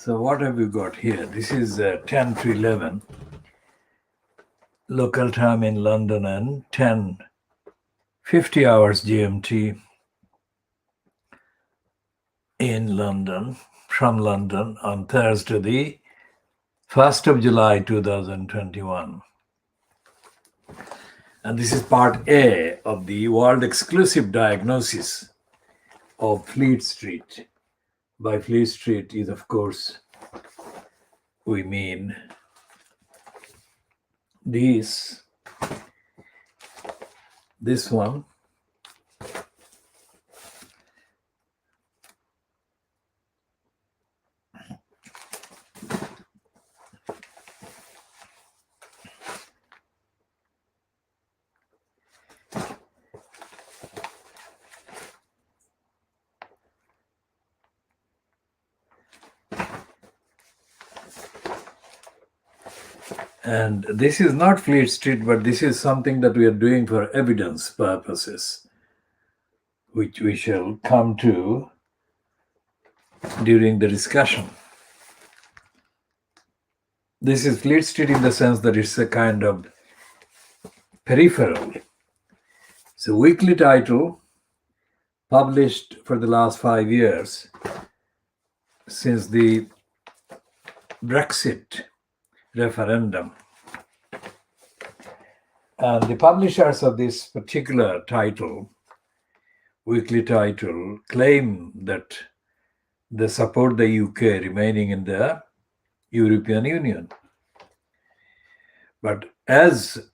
So what have we got here? This is 10 to 11 local time in London and 10:50 hours GMT in London, from London on Thursday, the 1st of July 2021. And this is part A of the world exclusive diagnosis of Fleet Street. By Fleet Street is, of course, we mean this one, and this is not Fleet Street, but this is something that we are doing for evidence purposes, which we shall come to during the discussion. This is Fleet Street in the sense that it's a kind of peripheral. It's a weekly title published for the last 5 years since the Brexit referendum. And the publishers of this particular title, weekly title, claim that they support the UK remaining in the European Union. But as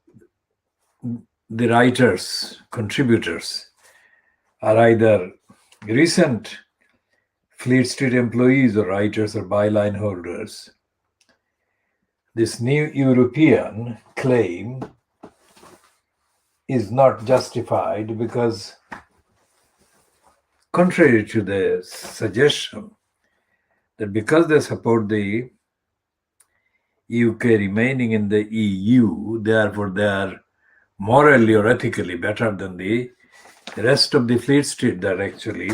the writers, contributors, are either recent Fleet Street employees or writers or byline holders, this new European claim is not justified because, contrary to the suggestion that because they support the UK remaining in the EU, therefore they are morally or ethically better than the rest of the Fleet Street that actually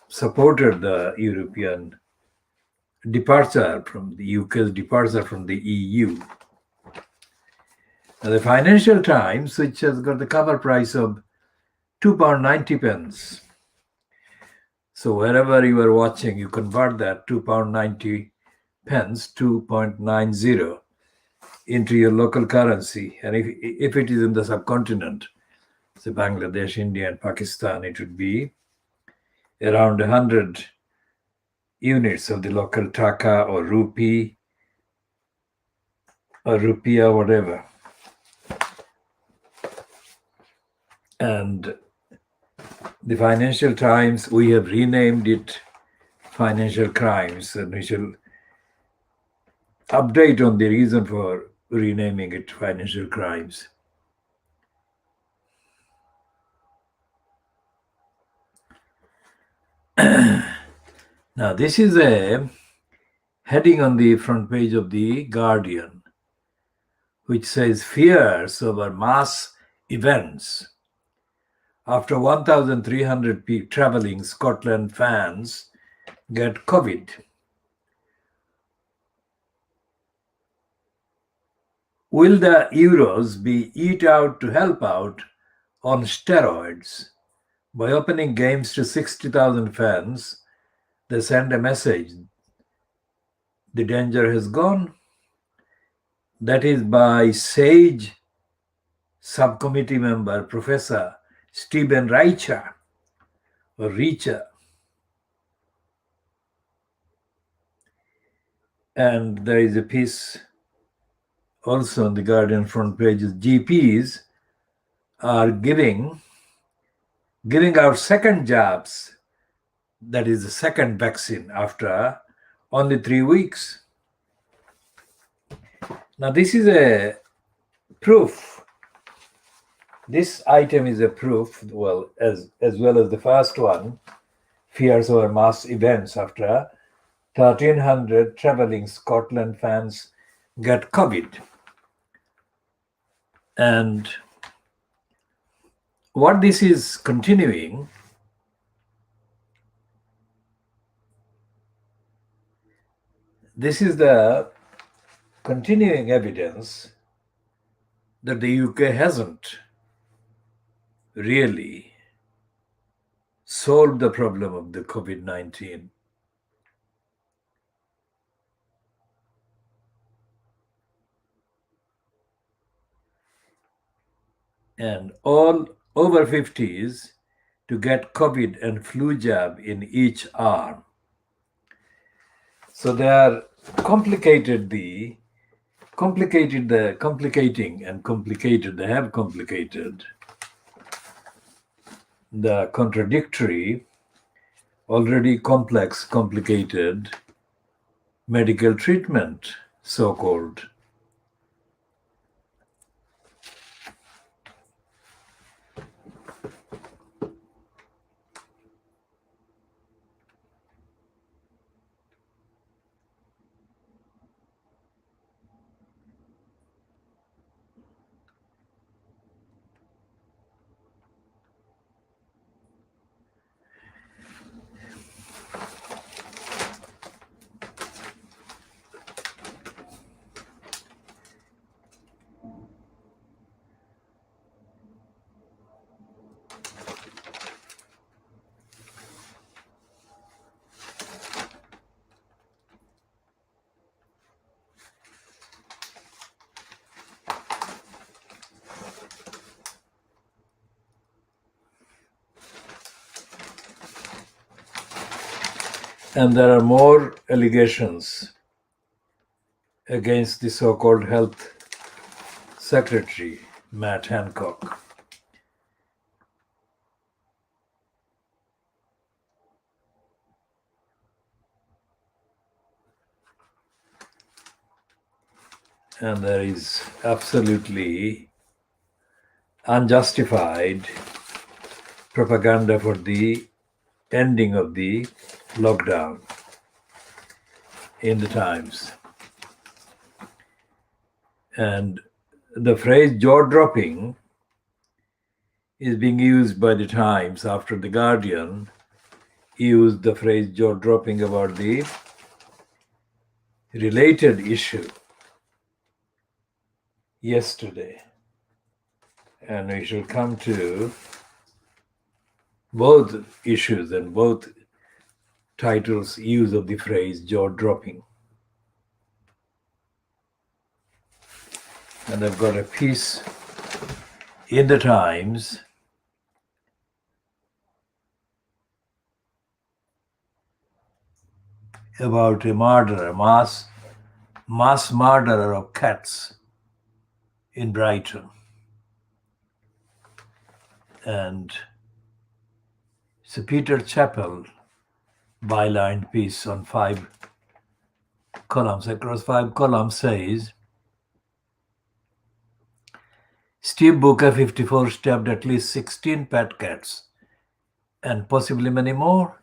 supported the European departure from the UK's departure from the EU. Now, the Financial Times, which has got the cover price of £2.90. So wherever you are watching, you convert that £2.90, 2.90 into your local currency. And if it is in the subcontinent, say Bangladesh, India, and Pakistan, it would be around 100 units of the local taka or rupee or rupiah, whatever. And the Financial Times, we have renamed it Financial Crimes, and we shall update on the reason for renaming it Financial Crimes. Now, this is a heading on the front page of The Guardian, which says fears over mass events. After 1,300 people traveling, Scotland fans get COVID. Will the Euros be eat out to help out on steroids? By opening games to 60,000 fans, they send a message. The danger has gone. That is by SAGE subcommittee member, Professor Stephen Reicher, or Reicher. And there is a piece also on the Guardian front pages. GPs are giving out second jabs, that is the second vaccine, after only 3 weeks. Now, this is a proof. This item is a proof, well, as well as the first one, fears over mass events after 1,300 traveling Scotland fans get COVID. And what this is continuing This is the continuing evidence that the UK hasn't really solved the problem of the COVID-19. And all over 50s to get COVID and flu jab in each arm. So they are complicating they have complicated the contradictory, already complex, complicated medical treatment, so-called. And there are more allegations against the so-called health secretary, Matt Hancock. And there is absolutely unjustified propaganda for the ending of the lockdown in the Times. And the phrase jaw-dropping is being used by the Times after the Guardian used the phrase jaw-dropping about the related issue yesterday. And we shall come to both issues and both titles' use of the phrase jaw-dropping. And I've got a piece in the Times about a murderer, mass murderer of cats in Brighton. And it's a Peter Chappell byline piece on 5 columns. Across 5 columns says, Steve Booker, 54, stabbed at least 16 pet cats and possibly many more.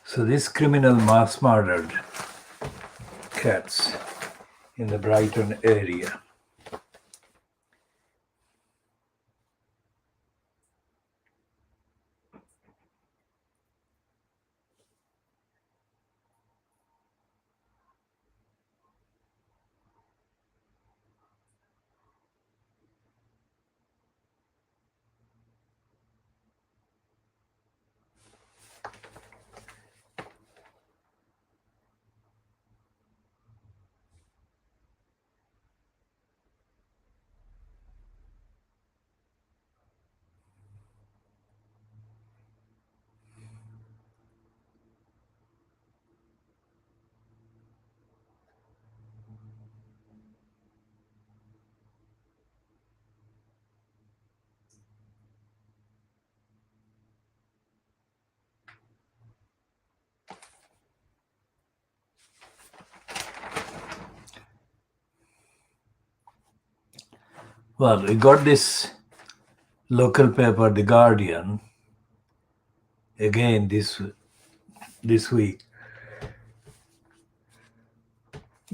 So this criminal mass murdered cats in the Brighton area. Well, we got this local paper, The Guardian, again this week.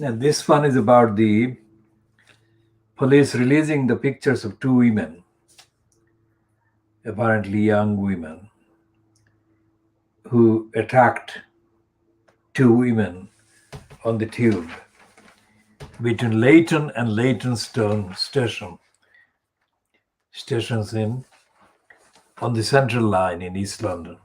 And this one is about the police releasing the pictures of two women, apparently young women, who attacked two women on the tube between Leighton and Leytonstone stations on the Central Line in East London.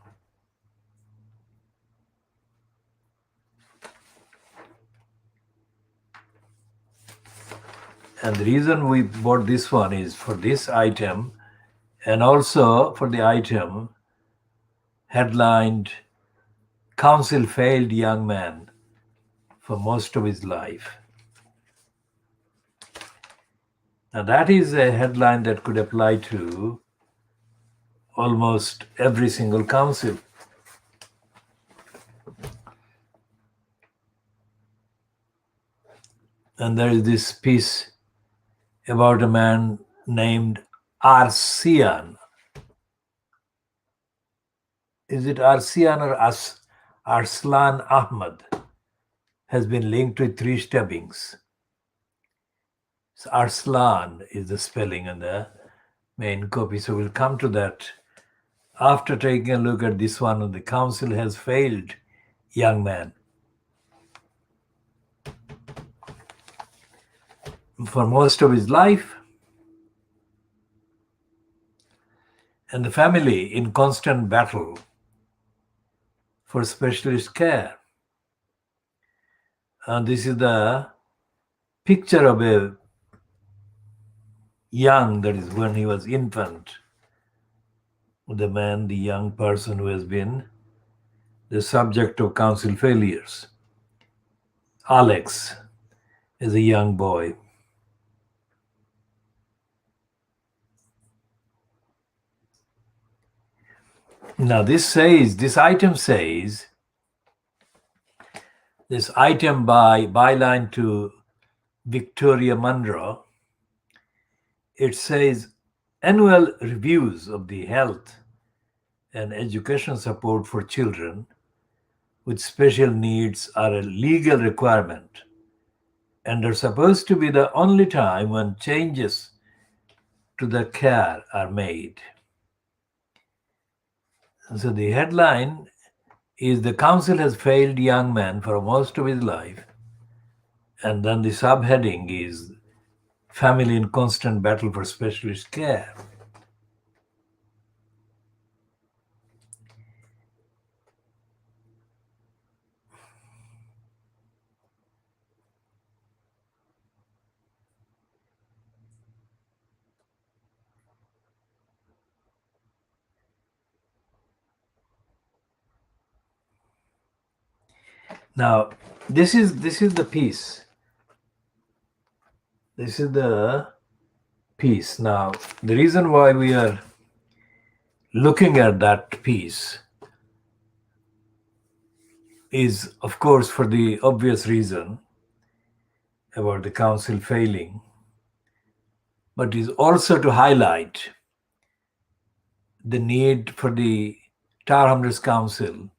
And the reason we bought this one is for this item, and also for the item headlined "Council Failed Young Man for Most of His Life." Now that is a headline that could apply to almost every single council. And there is this piece about a man named Arsian. Is it Arsian or Arslan Ahmad? Has been linked with 3 stabbings. So Arslan is the spelling in the main copy. So we'll come to that after taking a look at this one. The council has failed young man for most of his life, and the family in constant battle for specialist care. And this is the picture of a young, that is when he was infant, the young person who has been the subject of council failures. Alex is a young boy. Now this item by byline to Victoria Munro, it says annual reviews of the health and education support for children with special needs are a legal requirement and are supposed to be the only time when changes to the care are made. So the headline is "The council has failed young man for most of his life," and then the subheading is "Family in constant battle for specialist care." Now, this is the piece. This is the piece. Now, the reason why we are looking at that piece is, of course, for the obvious reason about the council failing, but is also to highlight the need for the Tower Hamlets Council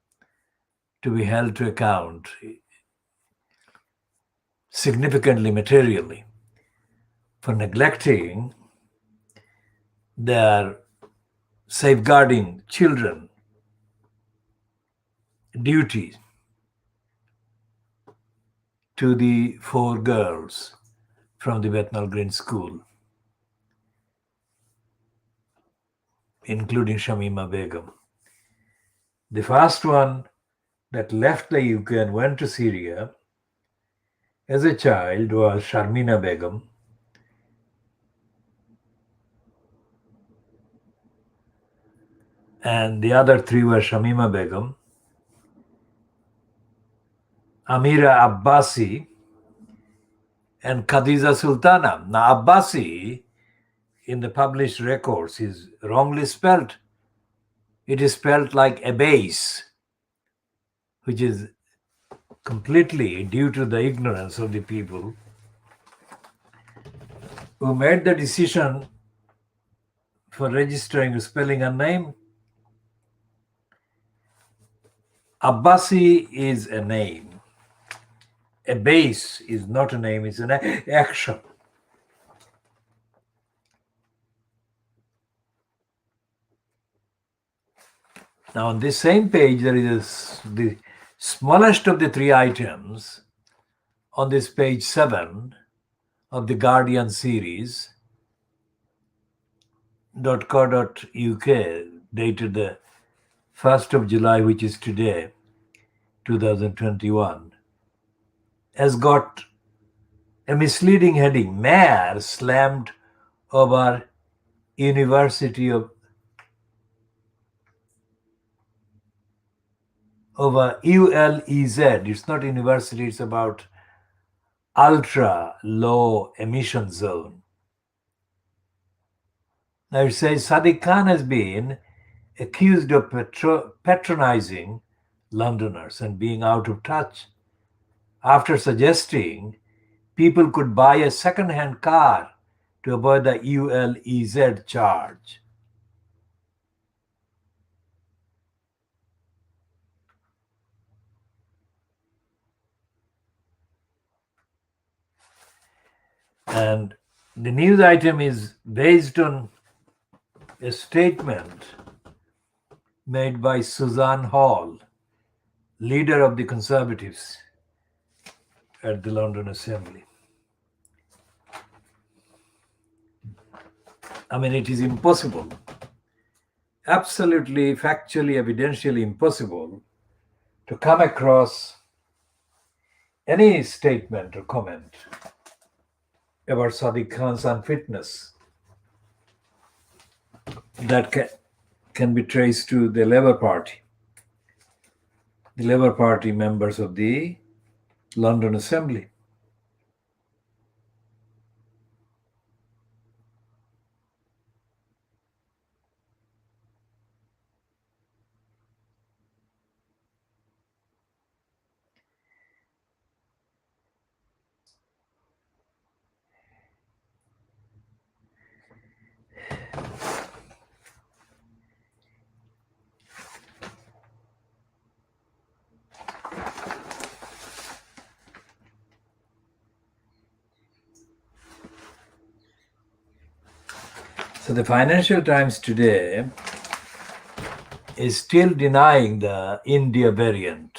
to be held to account significantly, materially, for neglecting their safeguarding children duties to the 4 girls from the Bethnal Green School, including Shamima Begum. The first one that left the UK and went to Syria as a child was Sharmina Begum. And the other 3 were Shamima Begum, Amira Abbasi, and Khadija Sultana. Now, Abbasi, in the published records, is wrongly spelled. It is spelled like Abbas, which is completely due to the ignorance of the people. who made the decision for registering or spelling a name. Abbasi is a name. A base is not a name, it's an action. Now, on this same page, there is the smallest of the three items on this page 7 of the Guardian series, .co.uk, dated the 1st of July, which is today, 2021, has got a misleading heading: Mayor slammed over University of over ULEZ. It's not university, it's about ultra low emission zone. Now it says Sadiq Khan has been accused of patronizing Londoners and being out of touch after suggesting people could buy a second-hand car to avoid the ULEZ charge. And the news item is based on a statement made by Suzanne Hall, leader of the Conservatives at the London Assembly. I mean, it is impossible, absolutely, factually, evidentially impossible to come across any statement or comment about Sadiq Khan's unfitness that can be traced to the Labour Party members of the London Assembly. So the Financial Times today is still denying the India variant.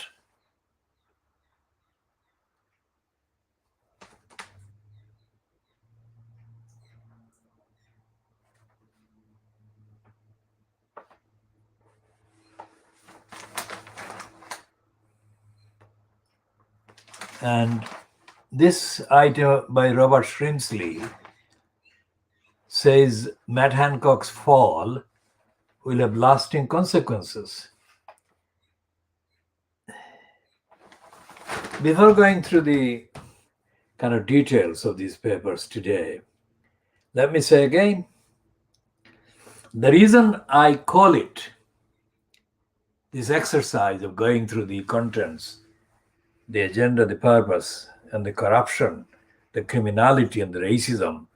And this item by Robert Shrimsley says Matt Hancock's fall will have lasting consequences. Before going through the kind of details of these papers today, let me say again, the reason I call it this exercise of going through the contents, the agenda, the purpose, and the corruption, the criminality and the racism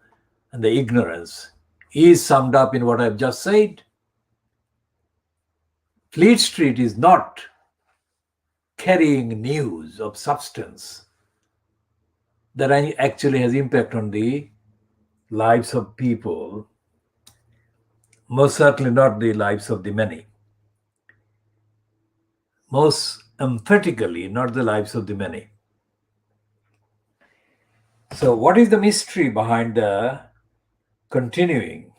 and the ignorance is summed up in what I've just said. Fleet Street is not carrying news of substance that actually has impact on the lives of people, most certainly not the lives of the many. Most emphatically, not the lives of the many. So what is the mystery behind the continuing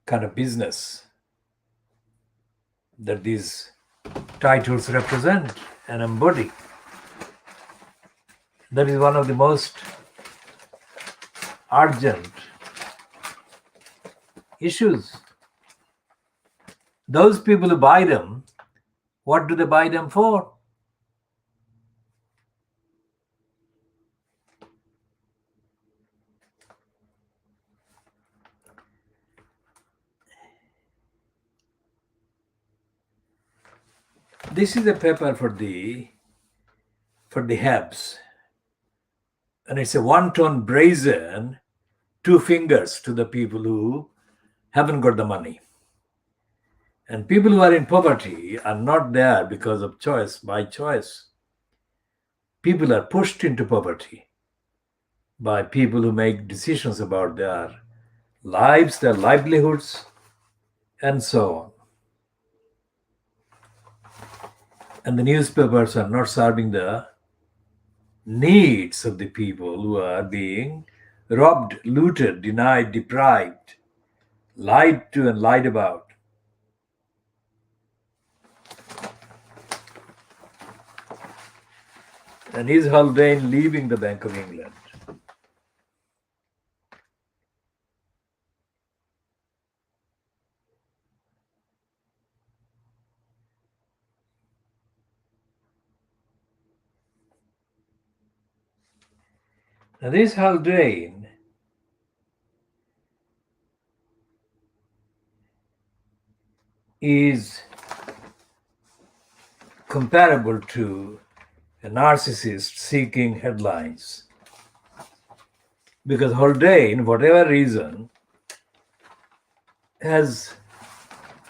kind of business that these titles represent and embody? That is one of the most urgent issues. Those people who buy them, what do they buy them for? This is a paper for the Hebs, and it's a one-tone brazen two fingers to the people who haven't got the money. And people who are in poverty are not there because of choice, by choice. People are pushed into poverty by people who make decisions about their lives, their livelihoods, and so on. And the newspapers are not serving the needs of the people who are being robbed, looted, denied, deprived, lied to, and lied about. And is Haldane leaving the Bank of England? Now, this Haldane is comparable to a narcissist seeking headlines. Because Haldane, whatever reason, has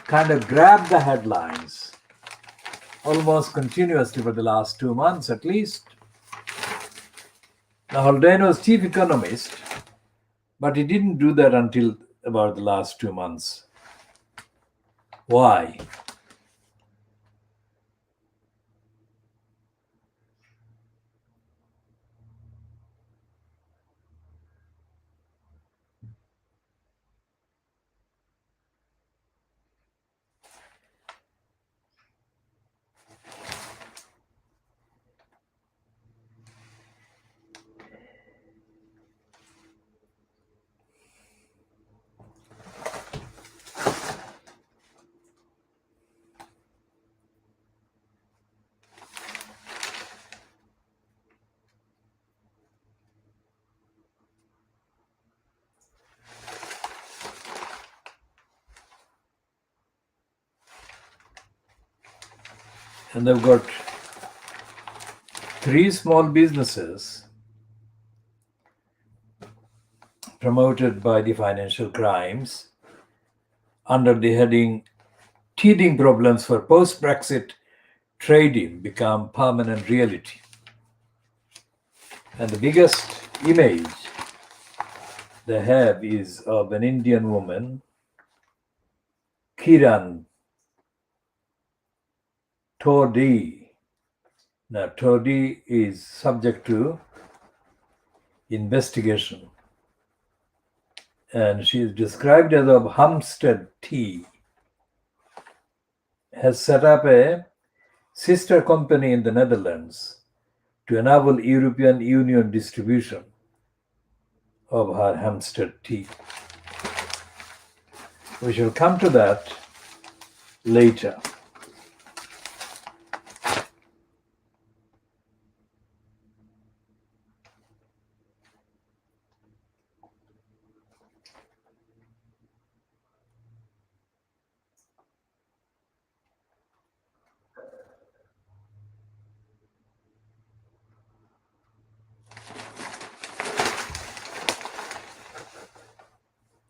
kind of grabbed the headlines almost continuously for the last 2 months at least. Now, Haldane was chief economist, but he didn't do that until about the last 2 months. Why? And they've got 3 small businesses promoted by the financial crimes under the heading "Teething problems for post-Brexit trading become permanent reality." And the biggest image they have is of an Indian woman, Kiran Todi. Now, Todi is subject to investigation. And she is described as of Hampstead Tea, has set up a sister company in the Netherlands to enable European Union distribution of her Hampstead tea. We shall come to that later.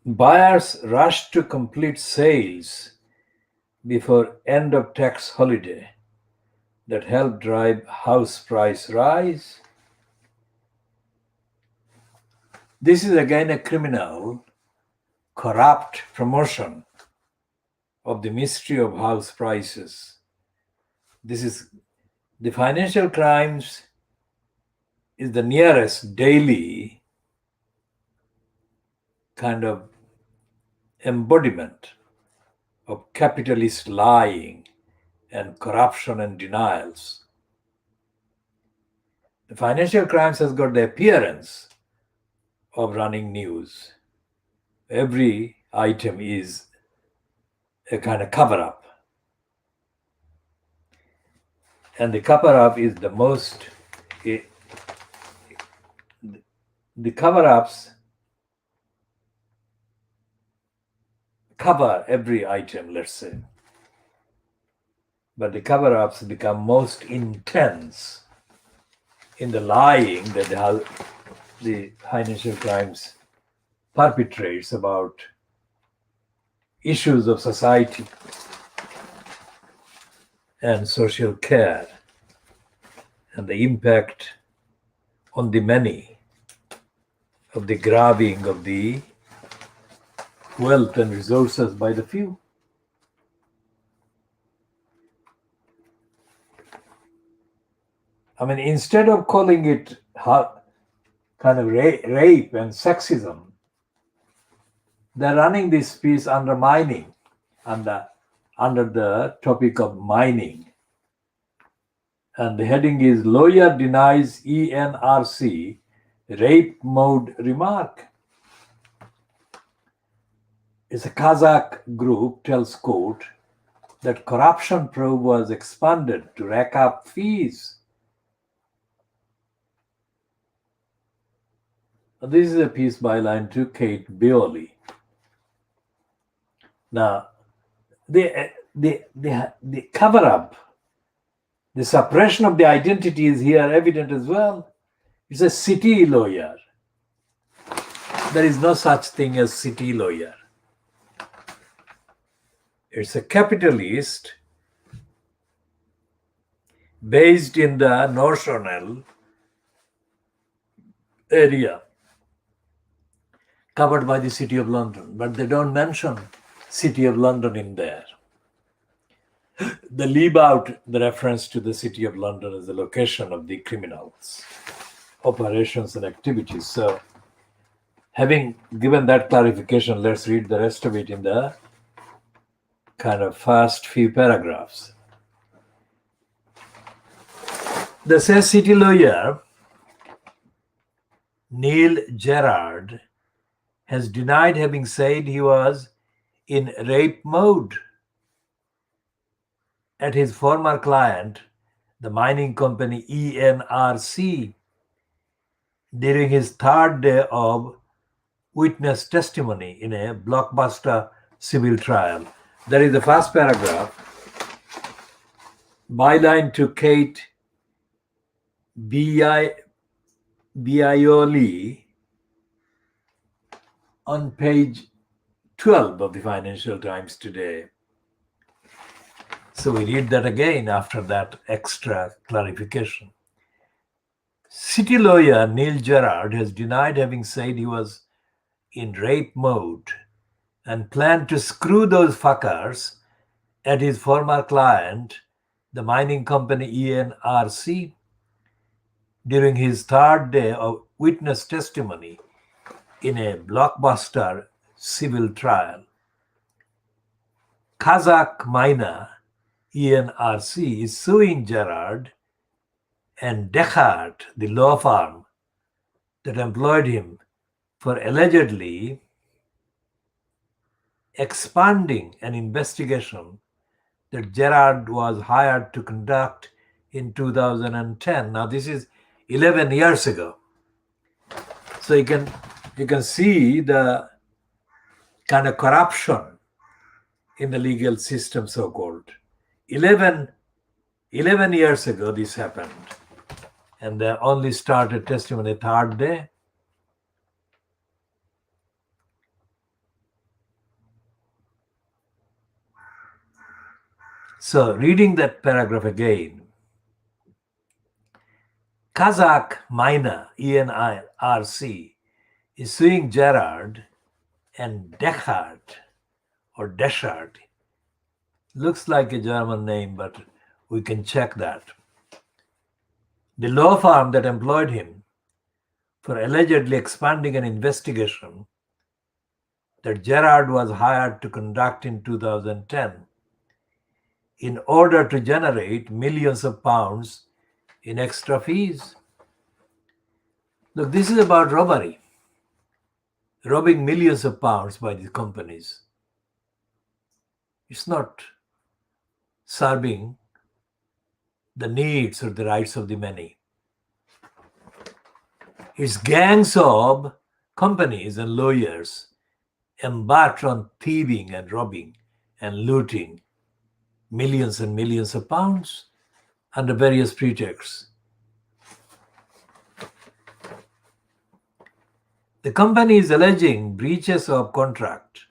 Buyers rushed to complete sales before end of tax holiday that helped drive house price rise. This is again a criminal, corrupt promotion of the mystery of house prices. This is the financial crimes is the nearest daily kind of embodiment of capitalist lying and corruption and denials. The financial crimes has got the appearance of running news. Every item is a kind of cover-up. And the cover-up is the most, the cover-ups cover every item, let's say. But the cover-ups become most intense in the lying that the financial crimes perpetrates about issues of society and social care and the impact on the many of the grabbing of the wealth and resources by the few. I mean, instead of calling it kind of rape and sexism, they're running this piece under mining, under the topic of mining. And the heading is Lawyer Denies ENRC Rape Mode Remark. It's a Kazakh group tells court that corruption probe was expanded to rack up fees. This is a piece byline to Kate Beoley. Now, the cover-up, the suppression of the identity is here evident as well. It's a city lawyer. There is no such thing as city lawyer. It's a capitalist based in the notional area covered by the City of London, but they don't mention City of London in there. They leave out the reference to the City of London as the location of the criminals' operations and activities. So, having given that clarification, let's read the rest of it in the kind of first few paragraphs. They say city lawyer Neil Gerard has denied having said he was in rape mode at his former client, the mining company ENRC, during his third day of witness testimony in a blockbuster civil trial. That is the first paragraph. Byline to Kate Beoley on page 12 of the Financial Times today. So we read that again after that extra clarification. City lawyer Neil Gerard has denied having said he was in rape mode and planned to screw those fuckers at his former client, the mining company ENRC, during his third day of witness testimony in a blockbuster civil trial. Kazakh miner ENRC is suing Gerard and Descartes, the law firm that employed him, for allegedly expanding an investigation that Gerard was hired to conduct in 2010. Now, this is 11 years ago. So you can see the kind of corruption in the legal system, so-called. 11 years ago this happened, and they only started testimony third day. So reading that paragraph again, Kazakh miner ENRC is suing Gerard and Descartes, or Deschart. Looks like a German name, but we can check that. The law firm that employed him for allegedly expanding an investigation that Gerard was hired to conduct in 2010 in order to generate millions of pounds in extra fees. Look, this is about robbery, robbing millions of pounds by the companies. It's not serving the needs or the rights of the many. It's gangs of companies and lawyers embarked on thieving and robbing and looting millions and millions of pounds under various pretexts. The company is alleging breaches of contract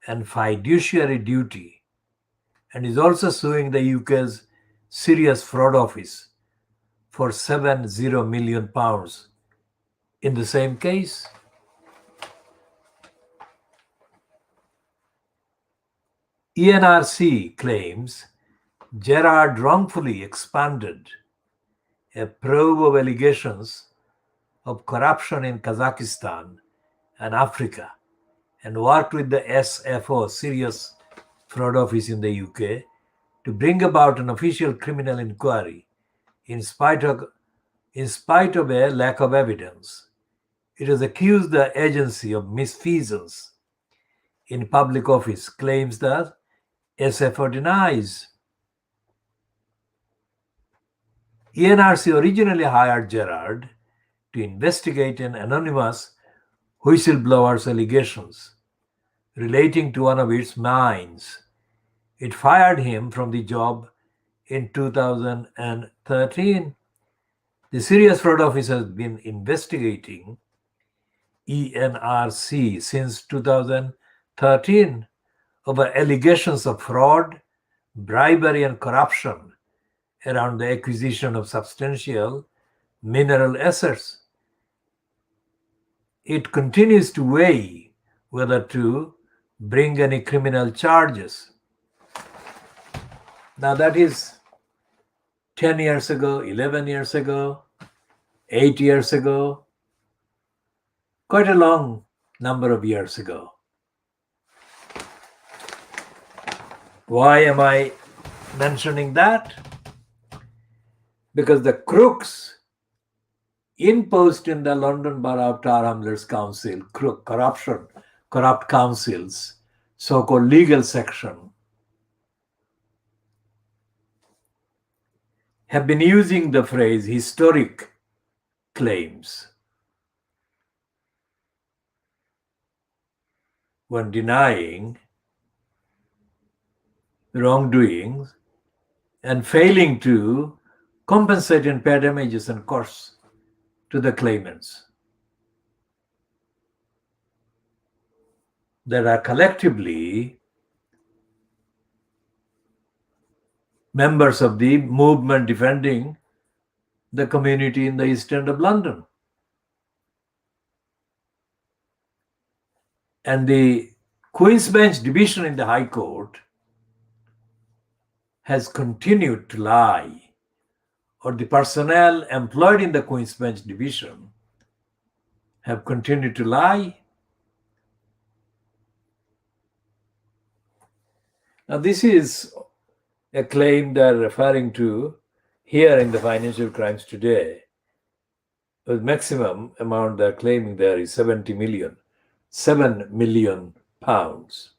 and fiduciary duty and is also suing the UK's Serious Fraud Office for £70 million in the same case. ENRC claims Gerard wrongfully expanded a probe of allegations of corruption in Kazakhstan and Africa and worked with the SFO, Serious Fraud Office in the UK, to bring about an official criminal inquiry in spite of a lack of evidence. It has accused the agency of misfeasance in public office, claims that SFO denies. ENRC originally hired Gerard to investigate an anonymous whistleblower's allegations relating to one of its mines. It fired him from the job in 2013. The Serious Fraud Office has been investigating ENRC since 2013 over allegations of fraud, bribery, and corruption around the acquisition of substantial mineral assets. It continues to weigh whether to bring any criminal charges. Now that is 10 years ago, 11 years ago, 8 years ago, quite a long number of years ago. Why am I mentioning that? Because the crooks imposed in the London Borough of Tower Hamlets Council, corrupt councils, so-called legal section, have been using the phrase historic claims when denying wrongdoings and failing to compensate and pay damages and costs to the claimants that are collectively members of the movement defending the community in the East End of London. And the Queen's Bench division in the High Court has continued to lie, or the personnel employed in the Queen's Bench division have continued to lie. Now, this is a claim they're referring to here in the Financial Crimes Today. The maximum amount they're claiming there is 70 million, 7 million pounds.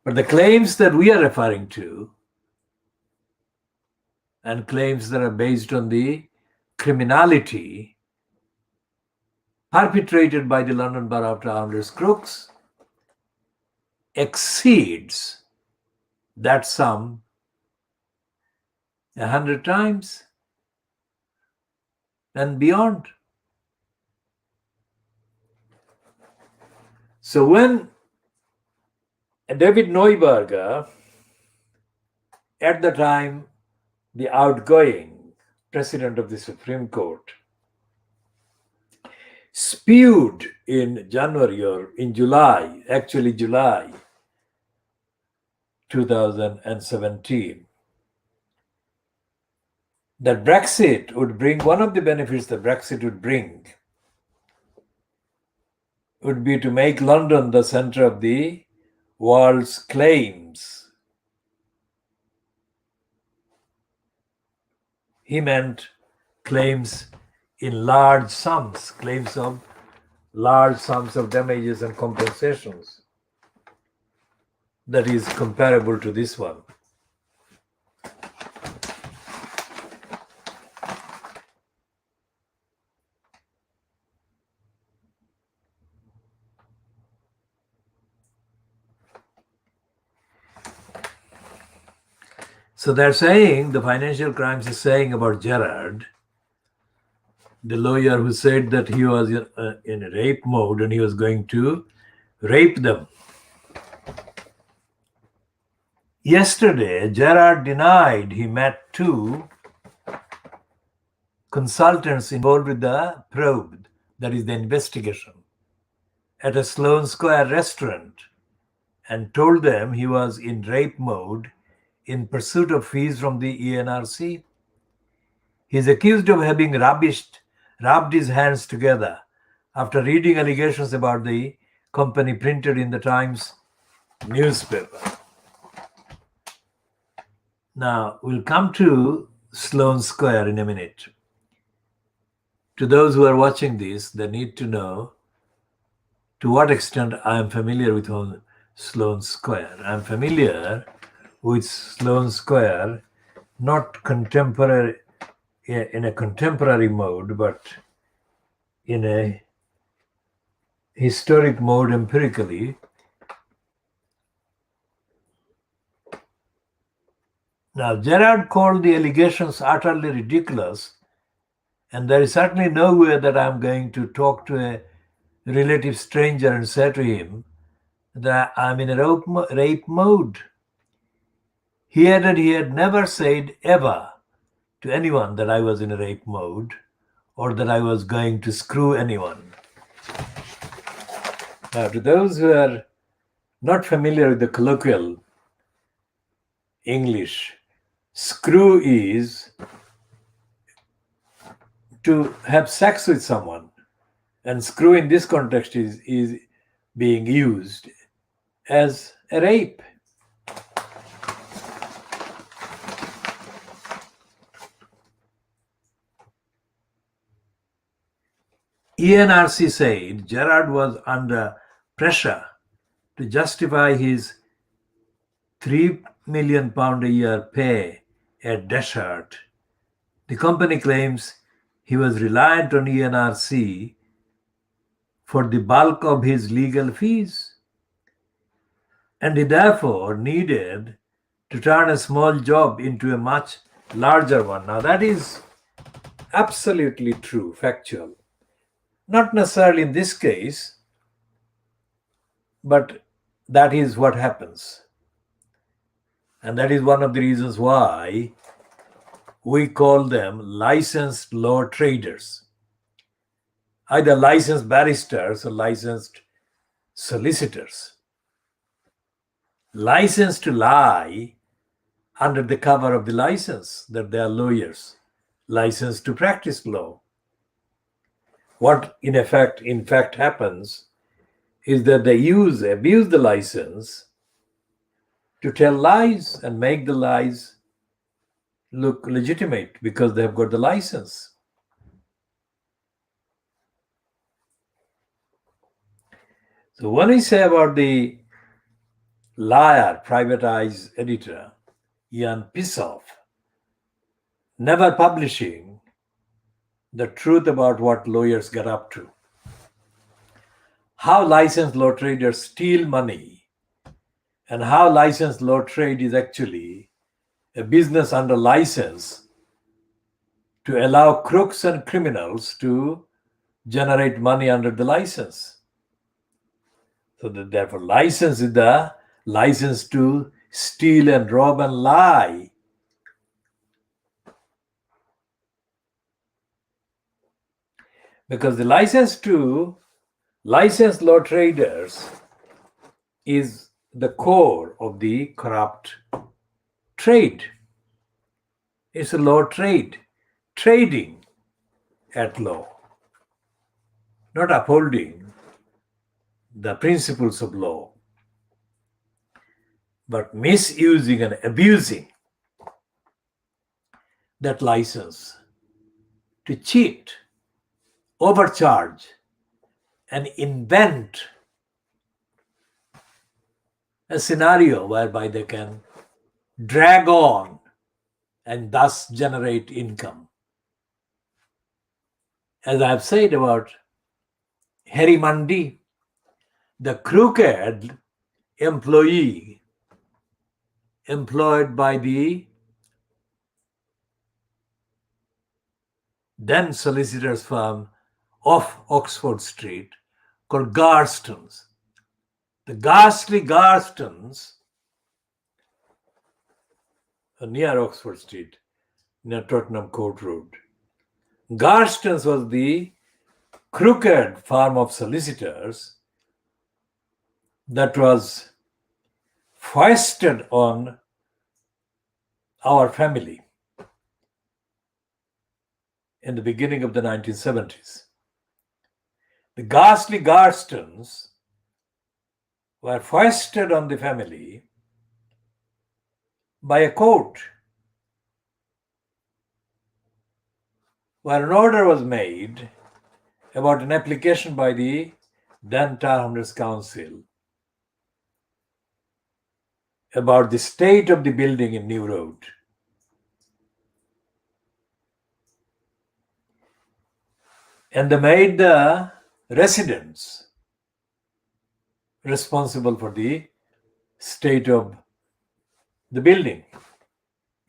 But the claims that we are referring to, and claims that are based on the criminality perpetrated by the London Borough of Tower Hamlets crooks, exceeds that sum 100 times and beyond. So when David Neuberger, at the time the outgoing president of the Supreme Court, spewed in January or in July 2017, that Brexit would bring, one of the benefits that Brexit would bring would be to make London the center of the world's claims. He meant claims in large sums, claims of large sums of damages and compensations that is comparable to this one. So they're saying, the Financial Crimes is saying about Gerard, the lawyer who said that he was in a rape mode and he was going to rape them. Yesterday, Gerard denied he met two consultants involved with the probe, that is the investigation, at a Sloane Square restaurant and told them he was in rape mode in pursuit of fees from the ENRC. He is accused of having rubbed his hands together after reading allegations about the company printed in the Times newspaper. Now, we'll come to Sloane Square in a minute. To those who are watching this, they need to know to what extent I am familiar with Sloane Square. I'm familiar with Sloane Square, not contemporary in a contemporary mode, but in a historic mode empirically. Now, Gerard called the allegations utterly ridiculous, and there is certainly no way that I'm going to talk to a relative stranger and say to him that I'm in a rape mode. He added he had never said ever to anyone that I was in a rape mode or that I was going to screw anyone. Now, to those who are not familiar with the colloquial English, screw is to have sex with someone, and screw in this context is being used as a rape. ENRC said Gerard was under pressure to justify his £3 million a year pay at Deshart. The company claims he was reliant on ENRC for the bulk of his legal fees, and he therefore needed to turn a small job into a much larger one. Now, that is absolutely true, factual. Not necessarily in this case, but that is what happens. And that is one of the reasons why we call them licensed law traders, either licensed barristers or licensed solicitors, licensed to lie under the cover of the license that they are lawyers, licensed to practice law. What in fact happens is that they abuse the license to tell lies and make the lies look legitimate because they have got the license. So when we say about the liar, privatized editor, Ian Pissoff, never publishing the truth about what lawyers get up to, how licensed law traders steal money, and how licensed law trade is actually a business under license to allow crooks and criminals to generate money under the license. So that therefore license is the license to steal and rob and lie. Because the license to licensed law traders is the core of the corrupt trade. It's a law trade, trading at law, not upholding the principles of law, but misusing and abusing that license to cheat, overcharge, and invent a scenario whereby they can drag on and thus generate income. As I have said about Harry Mundy, the crooked employee employed by the then solicitors firm off Oxford Street called Garston's. The ghastly Garston's near Oxford Street, near Tottenham Court Road. Garston's was the crooked firm of solicitors that was foisted on our family in the beginning of the 1970s. The ghastly Garstons were foisted on the family by a court, where an order was made about an application by the then Hamlets Council about the state of the building in New Road. And they made the residents responsible for the state of the building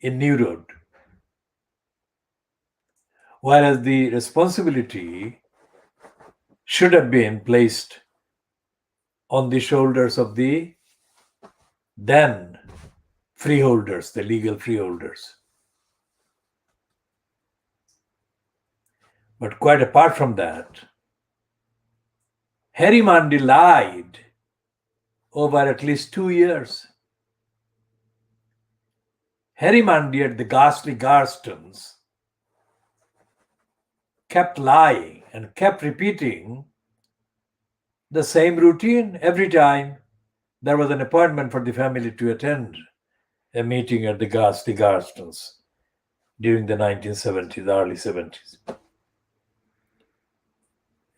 in New Road, whereas the responsibility should have been placed on the shoulders of the then freeholders, the legal freeholders. But quite apart from that, Harry Mundy lied over at least 2 years. Harry Mundy at the ghastly Garstons kept lying and kept repeating the same routine every time there was an appointment for the family to attend a meeting at the ghastly Garstons during the 1970s, early 70s.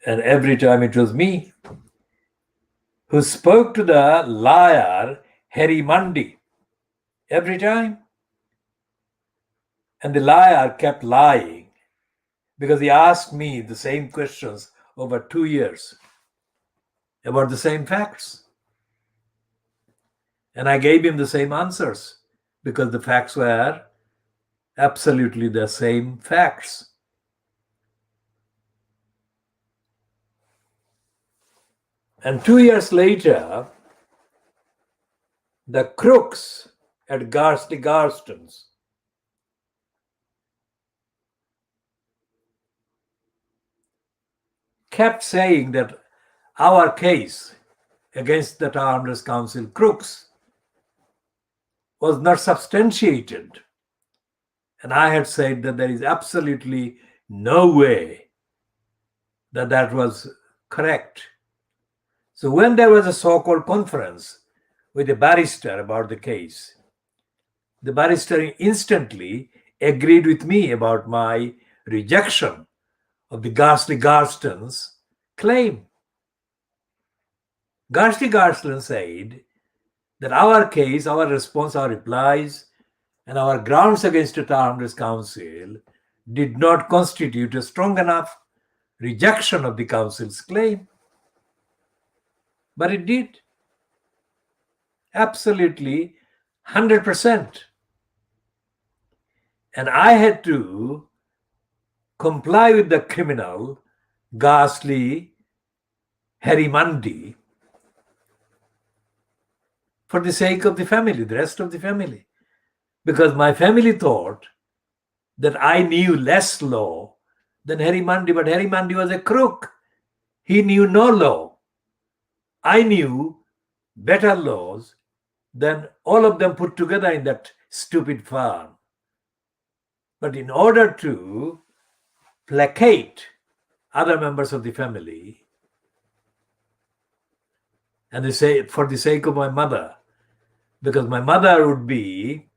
And every time it was me who spoke to the liar, Harry Mundy, every time. And the liar kept lying because he asked me the same questions over 2 years about the same facts. And I gave him the same answers because the facts were absolutely the same facts. And 2 years later, the crooks at ghastly Garstons kept saying that our case against the Hamlets Council crooks was not substantiated. And I had said that there is absolutely no way that that was correct. So when there was a so-called conference with a barrister about the case, the barrister instantly agreed with me about my rejection of the ghastly Garstons claim. Ghastly Garston said that our case, our response, our replies, and our grounds against the Hamlets Council did not constitute a strong enough rejection of the council's claim. But it did. Absolutely 100%. And I had to comply with the criminal, ghastly Harry Mundy for the sake of the family, the rest of the family. Because my family thought that I knew less law than Harry Mundy, but Harry Mundy was a crook. He knew no law. I knew better laws than all of them put together in that stupid firm. But in order to placate other members of the family, and they say for the sake of my mother, because my mother would be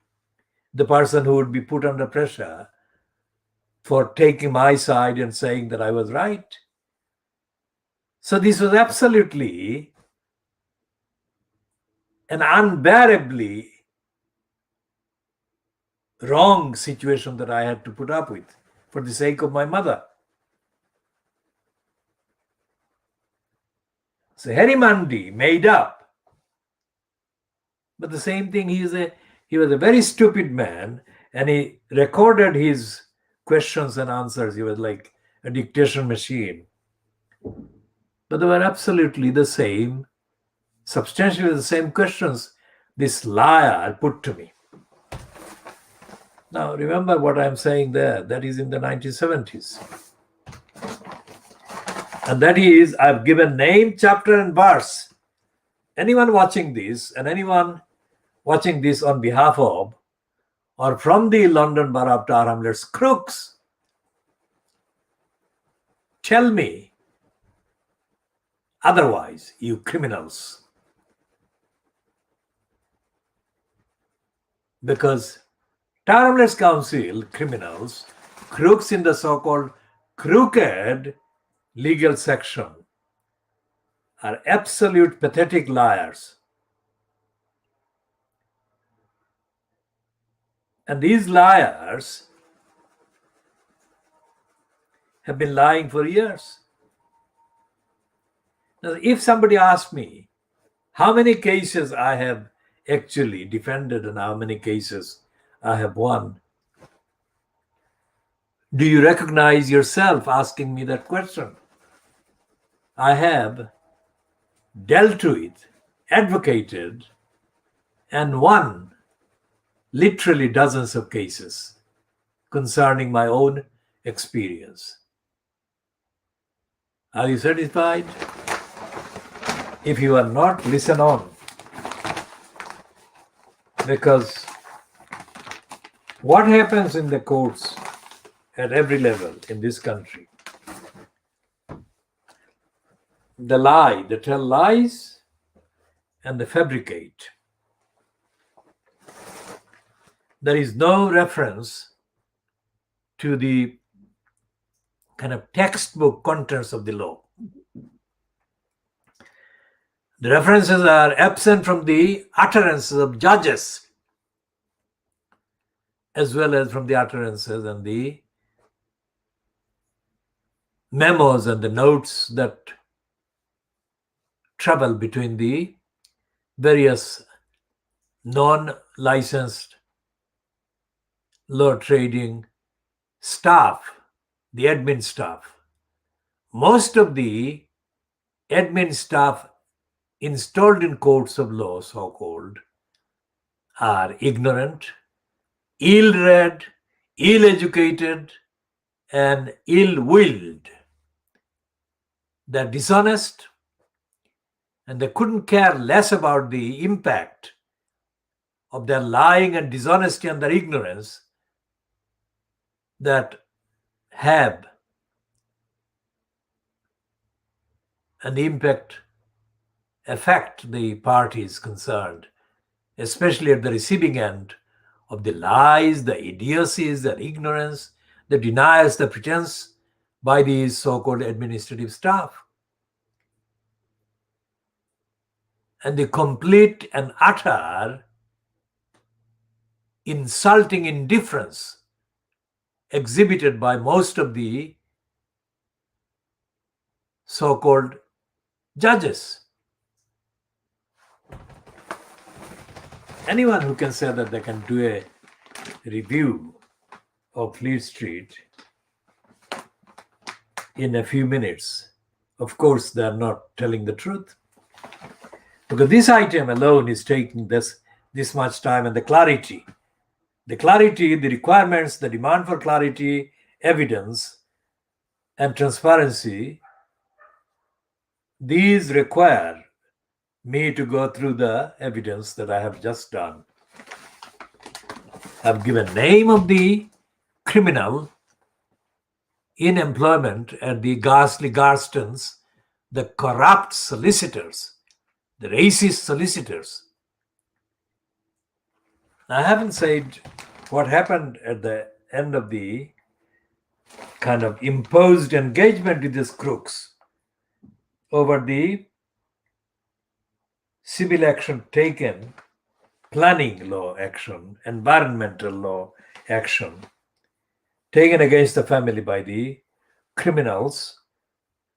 the person who would be put under pressure for taking my side and saying that I was right. So this was absolutely an unbearably wrong situation that I had to put up with for the sake of my mother. So Harry Mundy made up. But the same thing, he was a very stupid man, and he recorded his questions and answers. He was like a dictation machine. But they were absolutely the same, substantially the same questions this liar put to me. Now, remember what I'm saying there. That is in the 1970s. And that is, I've given name, chapter, and verse. Anyone watching this, and anyone watching this on behalf of or from the London Borough of Tower Hamlets crooks, tell me otherwise, you criminals. Because Tower Hamlets Council criminals, crooks in the so-called crooked legal section, are absolute pathetic liars. And these liars have been lying for years. Now, if somebody asks me how many cases I have actually defended and how many cases I have won, do you recognize yourself asking me that question? I have dealt with, advocated, and won literally dozens of cases concerning my own experience. Are you satisfied? If you are not, listen on. Because what happens in the courts at every level in this country? The lie, they tell lies and they fabricate. There is no reference to the kind of textbook contents of the law. The references are absent from the utterances of judges, as well as from the utterances and the memos and the notes that travel between the various non-licensed law trading staff, the admin staff. Most of the admin staff installed in courts of law, so-called, are ignorant, ill-read, ill-educated, and ill-willed. They're dishonest, and they couldn't care less about the impact of their lying and dishonesty and their ignorance that have an impact, affect the parties concerned, especially at the receiving end of the lies, the idiocies, the ignorance, the denials, the pretense by these so-called administrative staff. And the complete and utter insulting indifference exhibited by most of the so-called judges. Anyone who can say that they can do a review of Fleet Street in a few minutes, of course, they are not telling the truth. Because this item alone is taking this much time, and the clarity, the requirements, the demand for clarity, evidence, and transparency, these require me to go through the evidence that I have just done. I've given name of the criminal in employment at the ghastly Garstons, the corrupt solicitors, the racist solicitors. I haven't said what happened at the end of the kind of imposed engagement with these crooks over the civil action taken, planning law action, environmental law action taken against the family by the criminals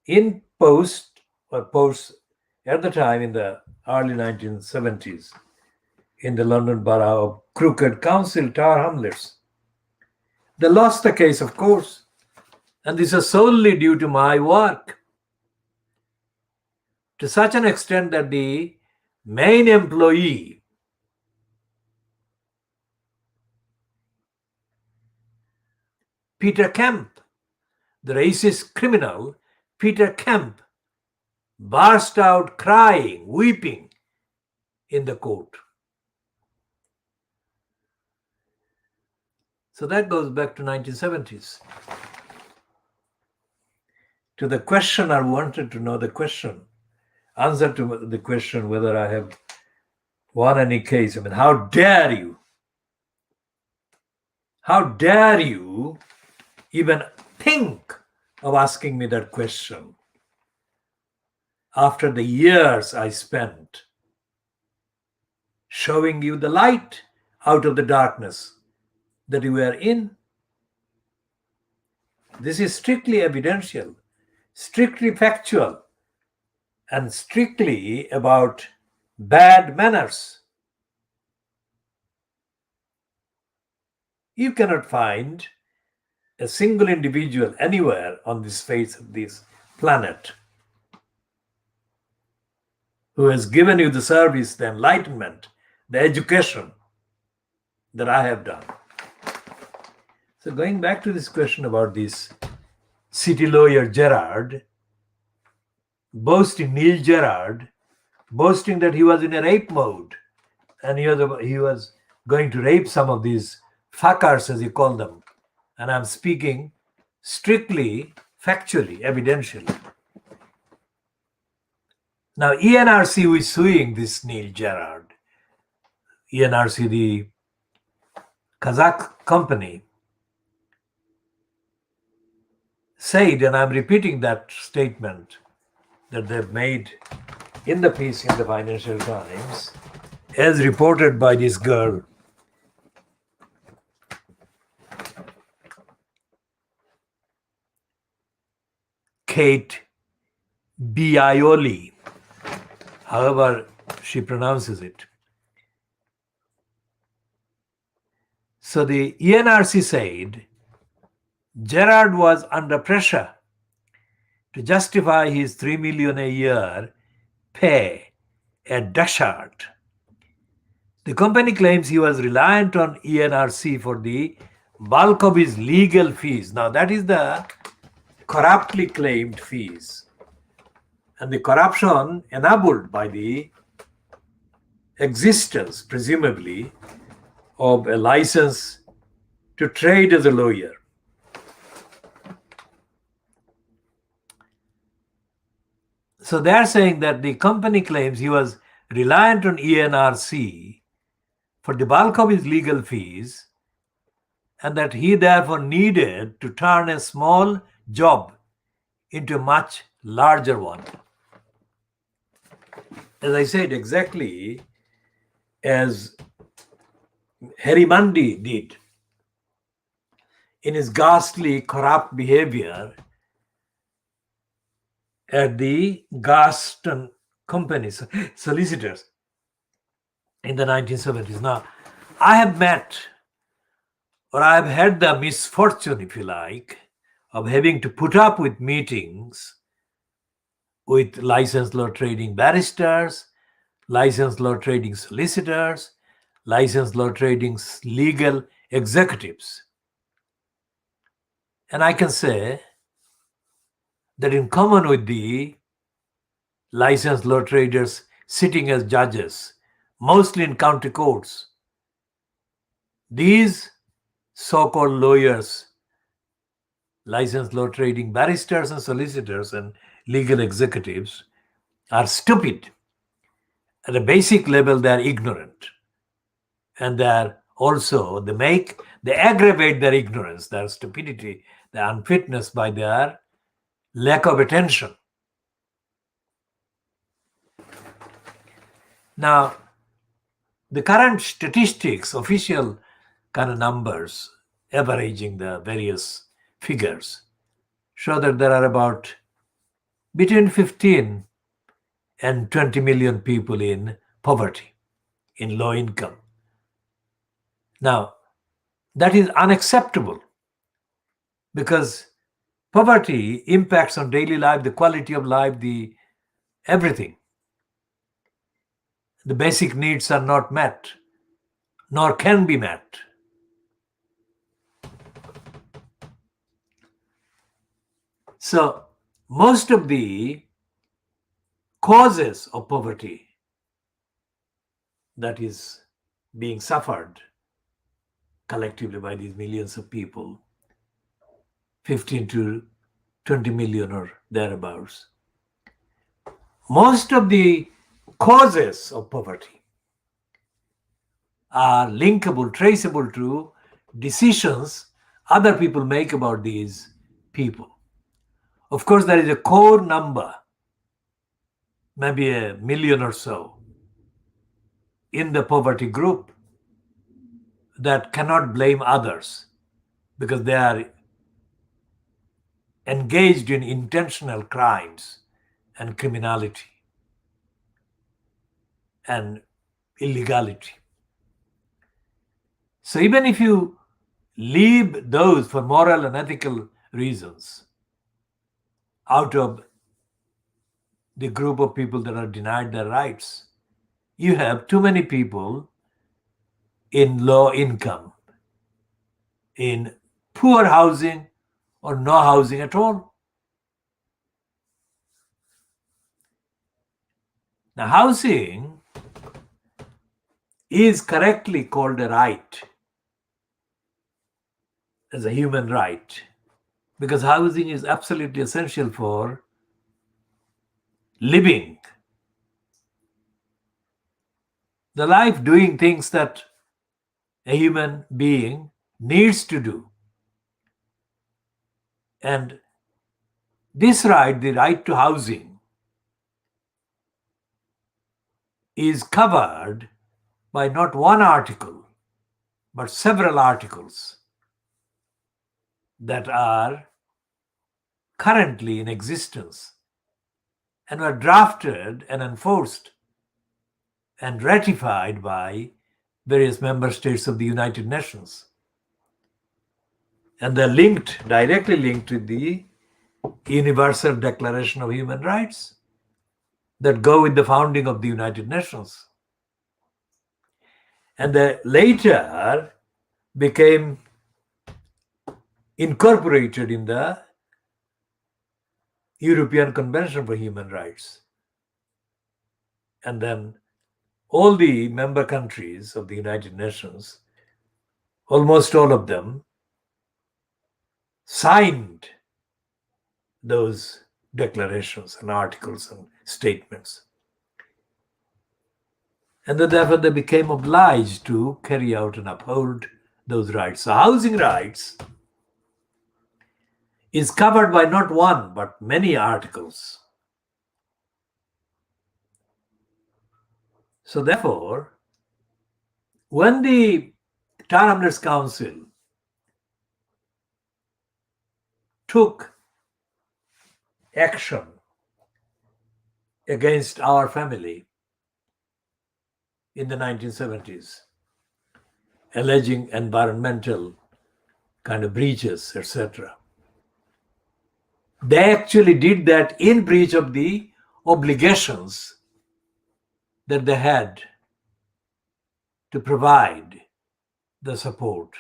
in post at the time in the early 1970s in the London Borough of Crooked Council, Tower Hamlets. They lost the case, of course. And this is solely due to my work. To such an extent that the main employee, Peter Kemp, the racist criminal, Peter Kemp, burst out crying, weeping in the court. So that goes back to 1970s. To the question, I wanted to know the question, answer to the question whether I have won any case. I mean, how dare you? How dare you even think of asking me that question after the years I spent showing you the light out of the darkness that you were in? This is strictly evidential, strictly factual, and strictly about bad manners. You cannot find a single individual anywhere on this face of this planet who has given you the service, the enlightenment, the education that I have done. So going back to this question about this city lawyer Gerard, Neil Gerard, boasting that he was in a rape mode and he was going to rape some of these fuckers, as he called them. And I'm speaking strictly, factually, evidentially. Now, ENRC, who is suing this Neil Gerard, ENRC, the Kazakh company, said, and I'm repeating that statement that they've made in the piece in the Financial Times, as reported by this girl, Kate Biaioli, however she pronounces it. So the ENRC said Gerard was under pressure to justify his $3 million a year pay at Dashart. The company claims he was reliant on ENRC for the bulk of his legal fees. Now that is the corruptly claimed fees. And the corruption enabled by the existence, presumably, of a license to trade as a lawyer. So they are saying that the company claims he was reliant on ENRC for the bulk of his legal fees, and that he therefore needed to turn a small job into a much larger one. As I said, exactly as Harry Mundy did in his ghastly corrupt behavior at the Garston companies, solicitors, in the 1970s. Now, I have met, or I have had the misfortune, if you like, of having to put up with meetings with licensed law trading barristers, licensed law trading solicitors, licensed law trading legal executives. And I can say that in common with the licensed law traders sitting as judges, mostly in county courts, these so-called lawyers, licensed law trading barristers and solicitors and legal executives, are stupid. At a basic level, they are ignorant. And they are also, they aggravate their ignorance, their stupidity, their unfitness by their lack of attention. Now, the current statistics, official kind of numbers, averaging the various figures, show that there are about between 15 and 20 million people in poverty, in low income. Now, that is unacceptable. because poverty impacts on daily life, the quality of life, the everything. The basic needs are not met, nor can be met. So most of the causes of poverty that is being suffered collectively by these millions of people, 15 to 20 million or thereabouts, most of the causes of poverty are linkable, traceable to decisions other people make about these people. Of course, there is a core number, maybe 1 million or so, in the poverty group that cannot blame others because they are engaged in intentional crimes and criminality and illegality. So even if you leave those for moral and ethical reasons out of the group of people that are denied their rights, you have too many people in low income, in poor housing or no housing at all. Now, housing is correctly called a right, as a human right, because housing is absolutely essential for living the life, doing things that a human being needs to do. And this right, the right to housing, is covered by not one article, but several articles that are currently in existence and were drafted and enforced and ratified by various member states of the United Nations. And they're linked, directly linked with the Universal Declaration of Human Rights that go with the founding of the United Nations. And they later became incorporated in the European Convention for Human Rights. And then all the member countries of the United Nations, almost all of them, signed those declarations and articles and statements. And then therefore they became obliged to carry out and uphold those rights. So housing rights is covered by not one, but many articles. So therefore, when the Town Hamlets Council took action against our family in the 1970s, alleging environmental kind of breaches, etc., they actually did that in breach of the obligations that they had to provide the support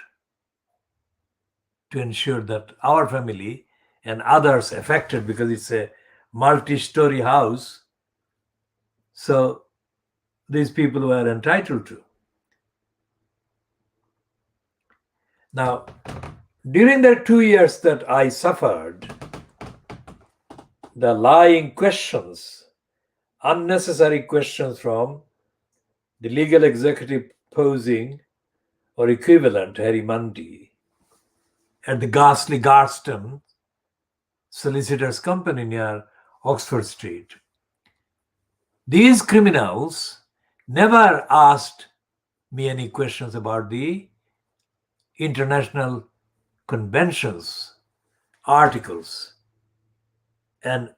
to ensure that our family and others affected, because it's a multi-story house, so these people were entitled to. Now, during the 2 years that I suffered the lying questions, unnecessary questions from the legal executive posing or equivalent Harry Mundy at the ghastly Garston Solicitors Company near Oxford Street. These criminals never asked me any questions about the international conventions, articles, and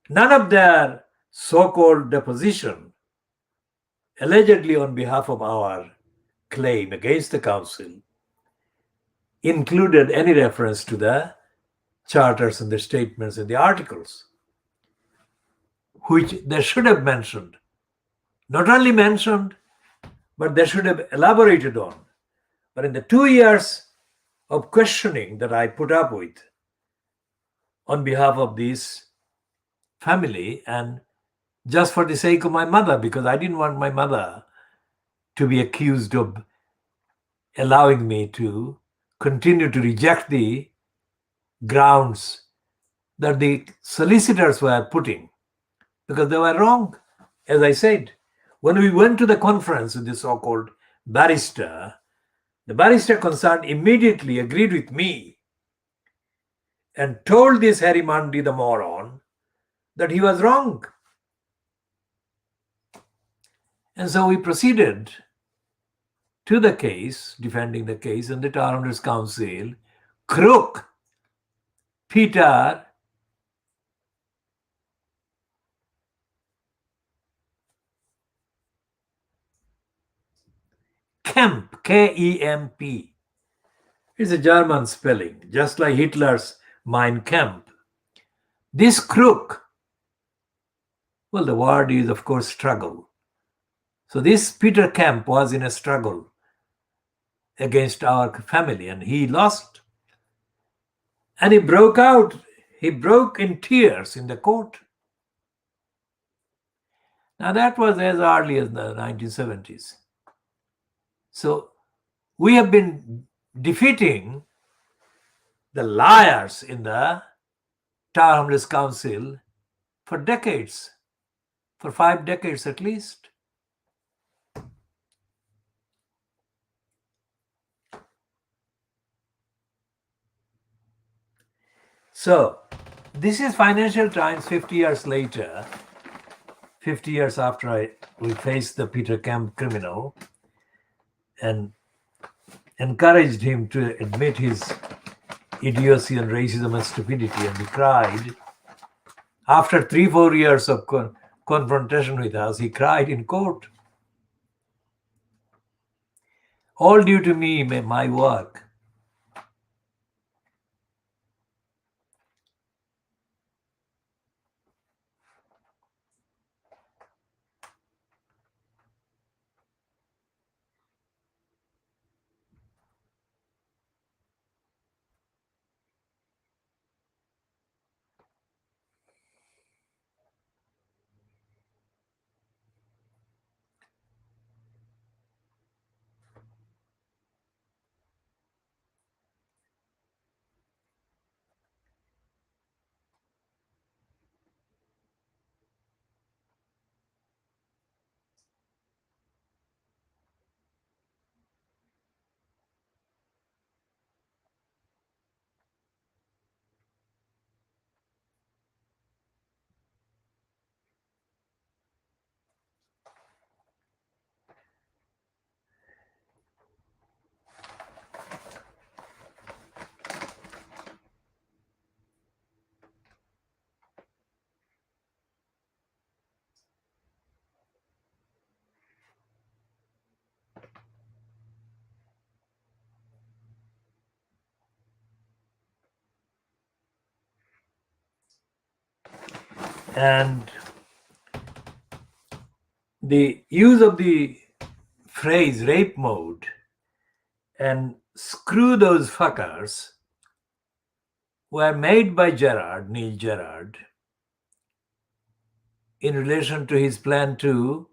none of their so-called deposition, allegedly on behalf of our claim against the council, included any reference to the charters and the statements and the articles, which they should have mentioned. Not only mentioned, but they should have elaborated on. But in the 2 years of questioning that I put up with on behalf of this family, and just for the sake of my mother, because I didn't want my mother to be accused of allowing me to continue to reject the grounds that the solicitors were putting, because they were wrong. As I said, when we went to the conference with the so-called barrister, the barrister concerned immediately agreed with me and told this Harry Mandi, the moron, that he was wrong. And so we proceeded to the case, defending the case, and the Towners Council, crook Peter Kemp, K-E-M-P. It's a German spelling, just like Hitler's Mein Kampf. This crook, well, the word is, of course, struggle. So this Peter Kemp was in a struggle against our family, and he lost. And he broke out. He broke in tears in the court. Now, that was as early as the 1970s. So we have been defeating the liars in the Tower Hamlets Council for decades, for 5 decades at least. So this is Financial Times 50 years later, 50 years after we faced the Peter Kemp criminal and encouraged him to admit his idiocy and racism and stupidity, and he cried. After 3-4 years of confrontation with us, he cried in court. All due to me, my work. And the use of the phrase rape mode and screw those fuckers were made by Neil Gerard, in relation to his plan to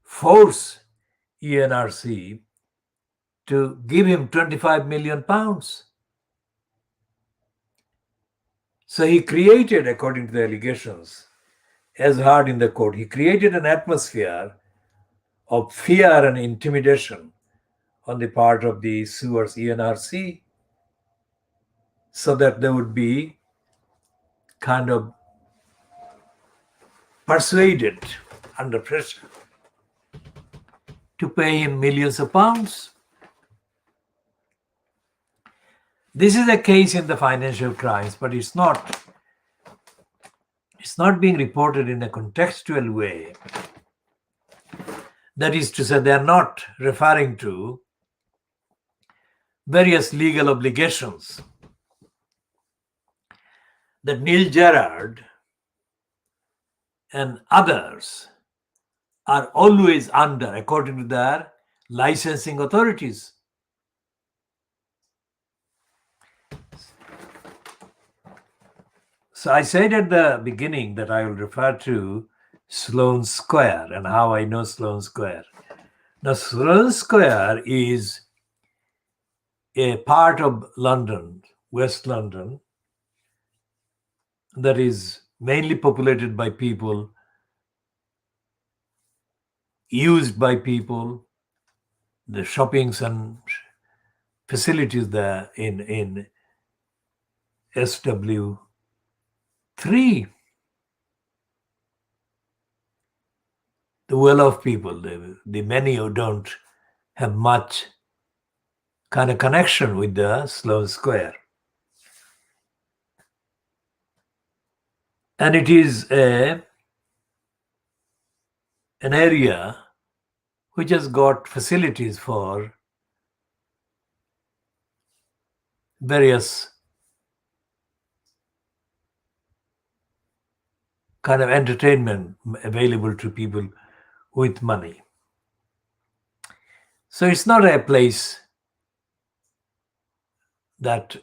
force ENRC to give him 25 million pounds. So he created, according to the allegations, as heard in the court, he created an atmosphere of fear and intimidation on the part of the suers ENRC, so that they would be kind of persuaded under pressure to pay him millions of pounds. This is a case in the financial crimes, but it's not being reported in a contextual way. That is to say, they are not referring to various legal obligations that Neil Gerard and others are always under, according to their licensing authorities. So I said at the beginning that I will refer to Sloane Square and how I know Sloane Square. Now, Sloane Square is a part of London, West London, that is mainly populated by people, used by people, the shoppings and facilities there in SW3. The well-off people, the many who don't have much kind of connection with the Sloane Square. And it is an area which has got facilities for various kind of entertainment available to people with money. So it's not a place that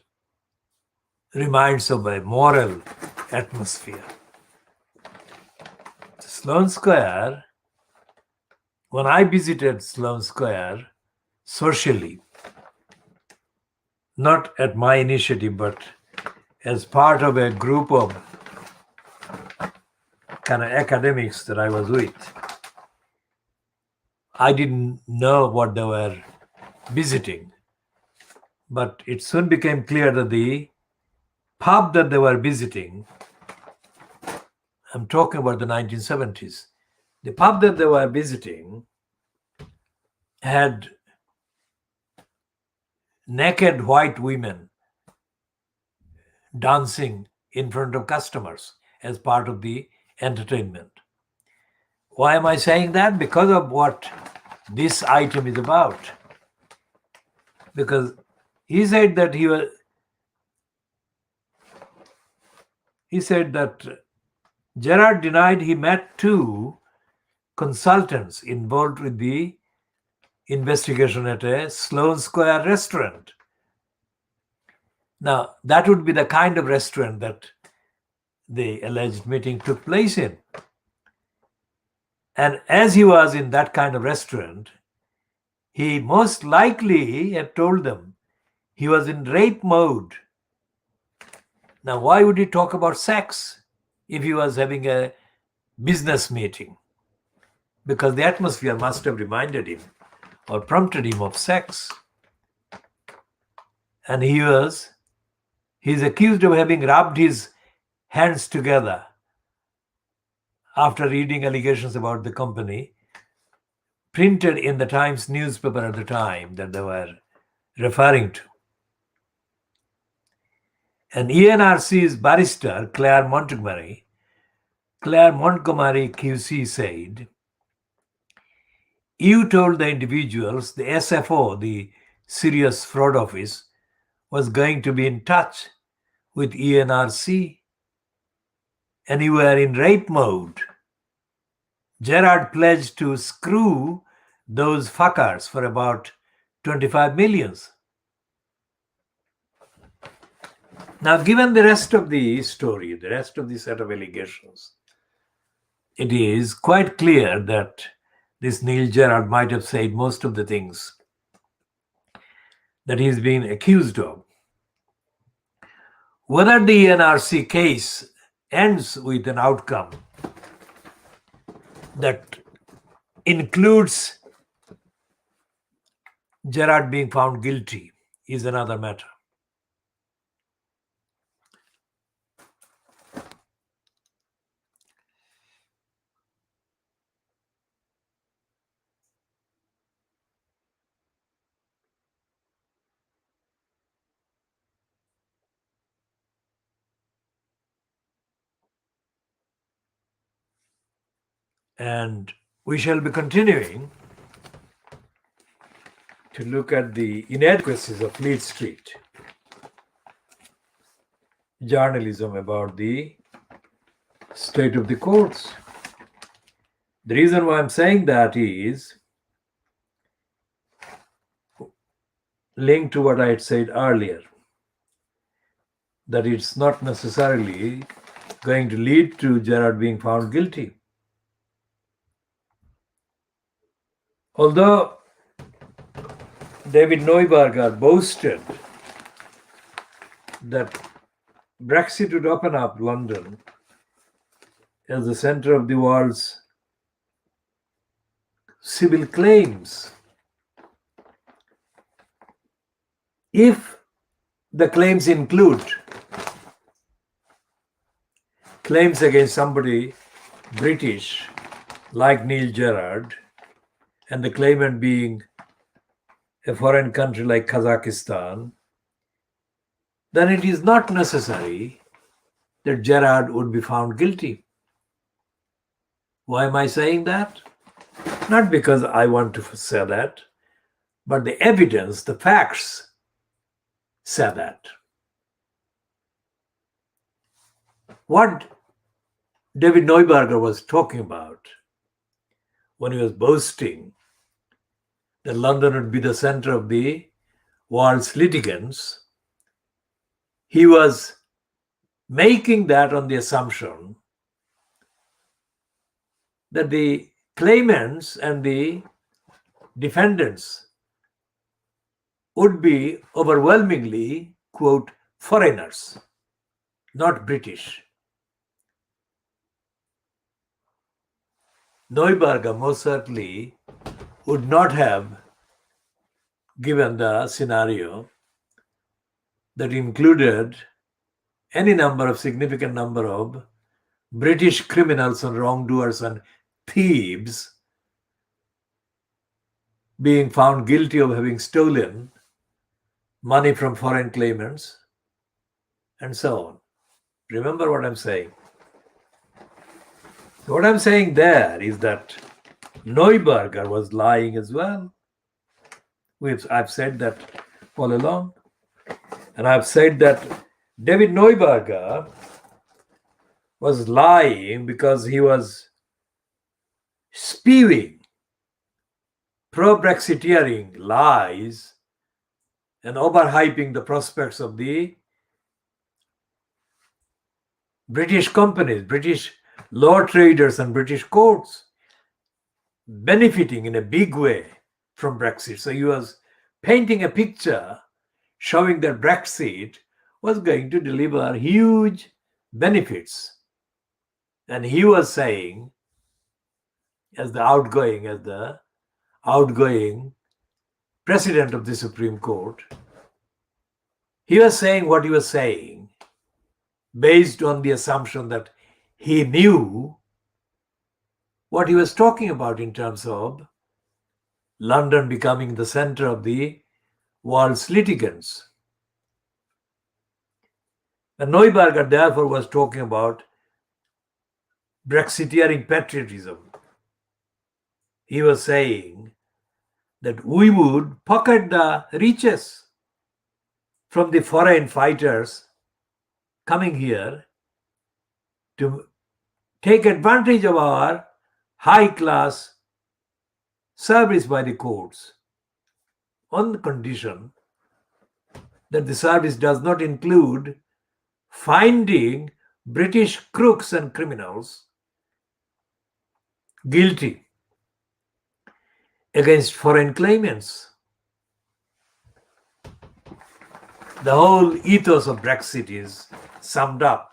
reminds of a moral atmosphere. Sloane Square, when I visited Sloane Square socially, not at my initiative, but as part of a group of kind of academics that I was with, I didn't know what they were visiting. But it soon became clear that the pub that they were visiting, I'm talking about the 1970s, the pub that they were visiting had naked white women dancing in front of customers as part of the entertainment. Why am I saying that? Because of what this item is about. Because he said that he said that Gerard denied he met two consultants involved with the investigation at a Sloane Square restaurant. Now, that would be the kind of restaurant that the alleged meeting took place in. And as he was in that kind of restaurant, he most likely had told them he was in rape mode. Now, why would he talk about sex if he was having a business meeting? Because the atmosphere must have reminded him or prompted him of sex. And he's accused of having rubbed his hands together after reading allegations about the company printed in the Times newspaper at the time that they were referring to. And ENRC's barrister, Claire Montgomery QC said, you told the individuals the SFO, the Serious Fraud Office, was going to be in touch with ENRC, and you were in rape mode. Gerard pledged to screw those fuckers for about 25 millions. Now, given the rest of the story, the rest of the set of allegations, it is quite clear that this Neil Gerard might have said most of the things that he's been accused of. Whether the NRC case ends with an outcome that includes Gerard being found guilty is another matter. And we shall be continuing to look at the inadequacies of Fleet Street. journalism about the state of the courts. The reason why I'm saying that is linked to what I had said earlier, that it's not necessarily going to lead to Gerard being found guilty. Although David Neuberger boasted that Brexit would open up London as the center of the world's civil claims, if the claims include claims against somebody British like Neil Gerard, and the claimant being a foreign country like Kazakhstan, then it is not necessary that Gerard would be found guilty. Why am I saying that? Not because I want to say that, but the evidence, the facts say that. What David Neuberger was talking about when he was boasting that London would be the center of the world's litigants, he was making that on the assumption that the claimants and the defendants would be overwhelmingly, quote, foreigners, not British. Neuberger most certainly would not have given the scenario that included any significant number of British criminals and wrongdoers and thieves being found guilty of having stolen money from foreign claimants and so on. Remember what I'm saying. What I'm saying there is that Neuberger was lying as well. I've said that all along. And I've said that David Neuberger was lying because he was spewing pro-Brexiteering lies and overhyping the prospects of the British companies, British law traders and British courts benefiting in a big way from Brexit. So he was painting a picture showing that Brexit was going to deliver huge benefits. And he was saying, as the outgoing president of the Supreme Court, he was saying what he was saying based on the assumption that he knew what he was talking about in terms of London becoming the center of the world's litigants. And Neuberger therefore was talking about Brexiteering patriotism. He was saying that we would pocket the riches from the foreign fighters coming here to take advantage of our high-class service by the courts, on the condition that the service does not include finding British crooks and criminals guilty against foreign claimants. The whole ethos of Brexit is summed up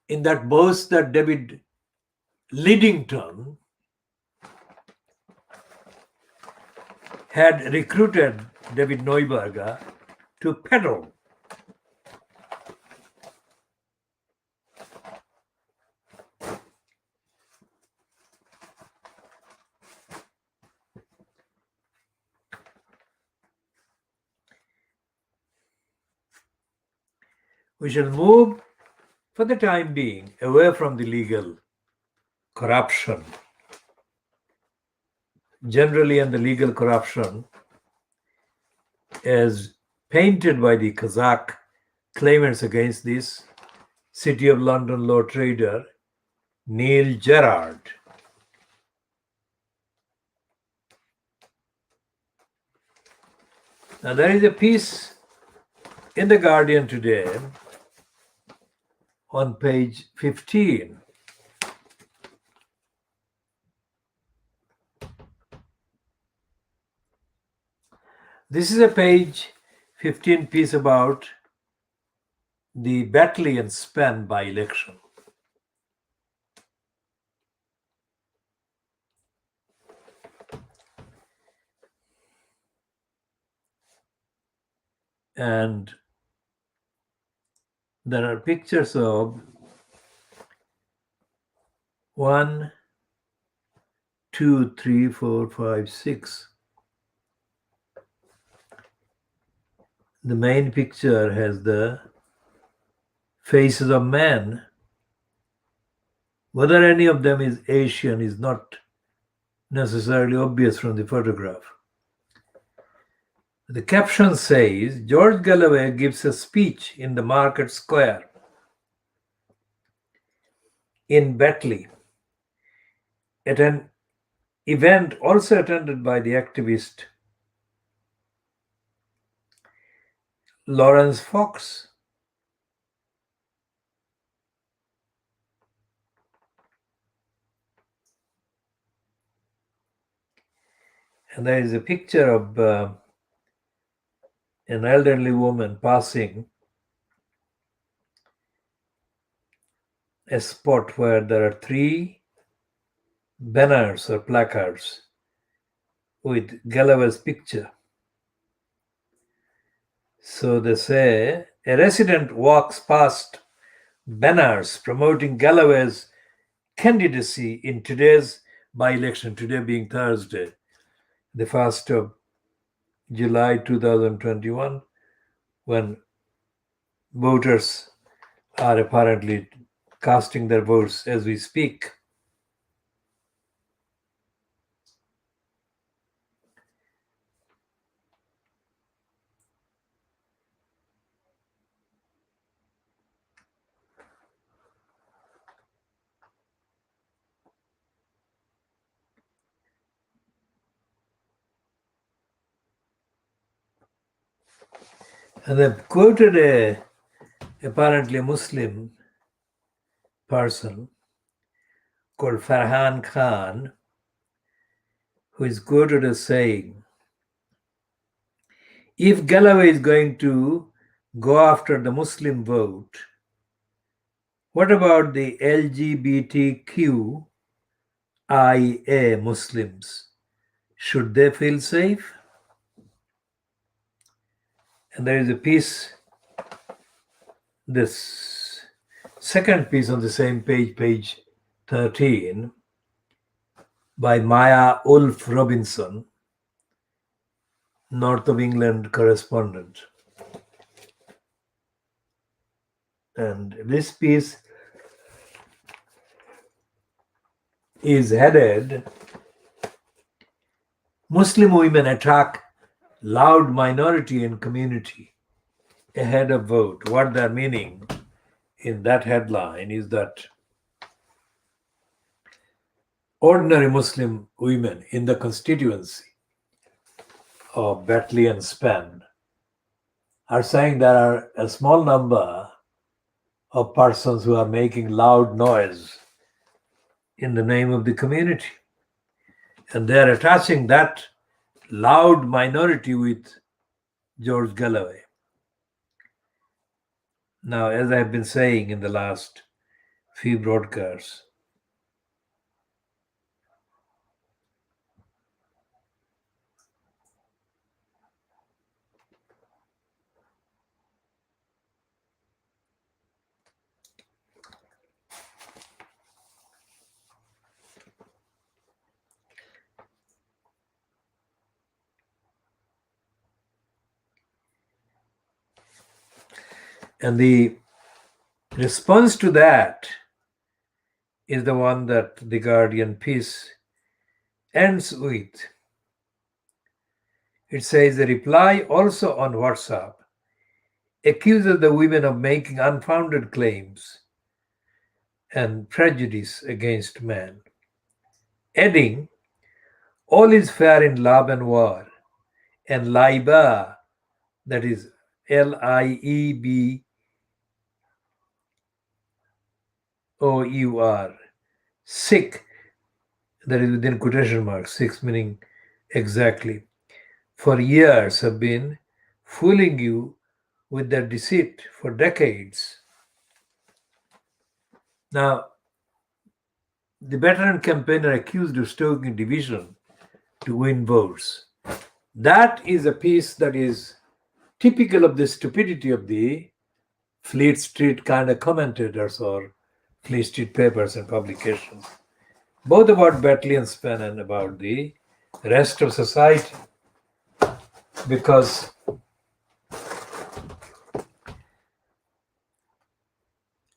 in that boast that David Lidington had recruited David Neuberger to peddle. We shall move for the time being away from the legal corruption generally and the legal corruption as painted by the Kazakh claimants against this City of London law trader Neil Gerard. Now, there is a piece in The Guardian today on page 15. This is a page 15 piece about the Batley and Spen by-election. And there are pictures of 1, 2, 3, 4, 5, 6. The main picture has the faces of men. Whether any of them is Asian is not necessarily obvious from the photograph. The caption says, George Galloway gives a speech in the Market Square in Batley at an event also attended by the activist Lawrence Fox. And there is a picture of an elderly woman passing a spot where there are 3 banners or placards with Galloway's picture. So they say, a resident walks past banners promoting Galloway's candidacy in today's by-election, today being Thursday, the 1st of July 2021, when voters are apparently casting their votes as we speak. And they've quoted apparently a Muslim person called Farhan Khan, who is quoted as saying, if Galloway is going to go after the Muslim vote, what about the LGBTQIA Muslims? Should they feel safe? And there is a piece, this second piece on the same page, page 13, by Maya Ulf Robinson, North of England correspondent. And this piece is headed, Muslim women attack loud minority and community ahead of vote. What they're meaning in that headline is that ordinary Muslim women in the constituency of Batley and Spen are saying there are a small number of persons who are making loud noise in the name of the community. And they are attaching that loud minority with George Galloway. Now, as I've been saying in the last few broadcasts, and the response to that is the one that the Guardian piece ends with. It says, a reply also on WhatsApp. accuses the women of making unfounded claims and prejudice against men, adding, all is fair in love and war, and Laiba, that is Liebour, sick, that is within quotation marks, six meaning exactly, for years have been fooling you with their deceit for decades. Now, the veteran campaigner accused of stoking division to win votes. That is a piece that is typical of the stupidity of the Fleet Street kind of commentators or Fleet Street papers and publications, both about Batley and Spen and about the rest of society. Because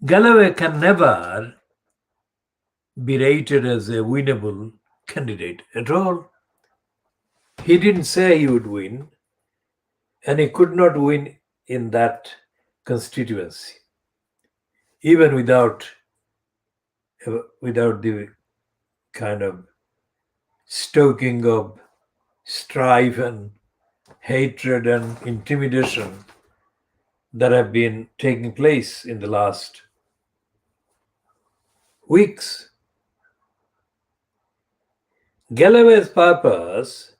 Galloway can never be rated as a winnable candidate at all. He didn't say he would win, and he could not win in that constituency, even without the kind of stoking of strife and hatred and intimidation that have been taking place in the last weeks. Galloway's purpose,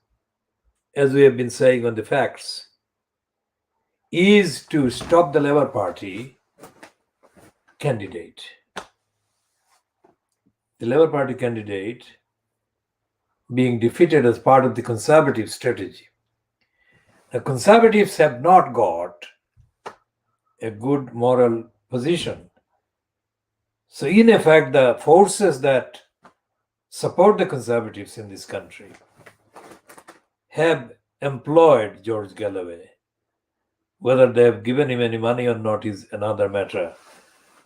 as we have been saying on the facts, is to stop the Labour Party candidate. The Labour Party candidate being defeated as part of the Conservative strategy. The Conservatives have not got a good moral position. So in effect, the forces that support the Conservatives in this country have employed George Galloway. Whether they have given him any money or not is another matter.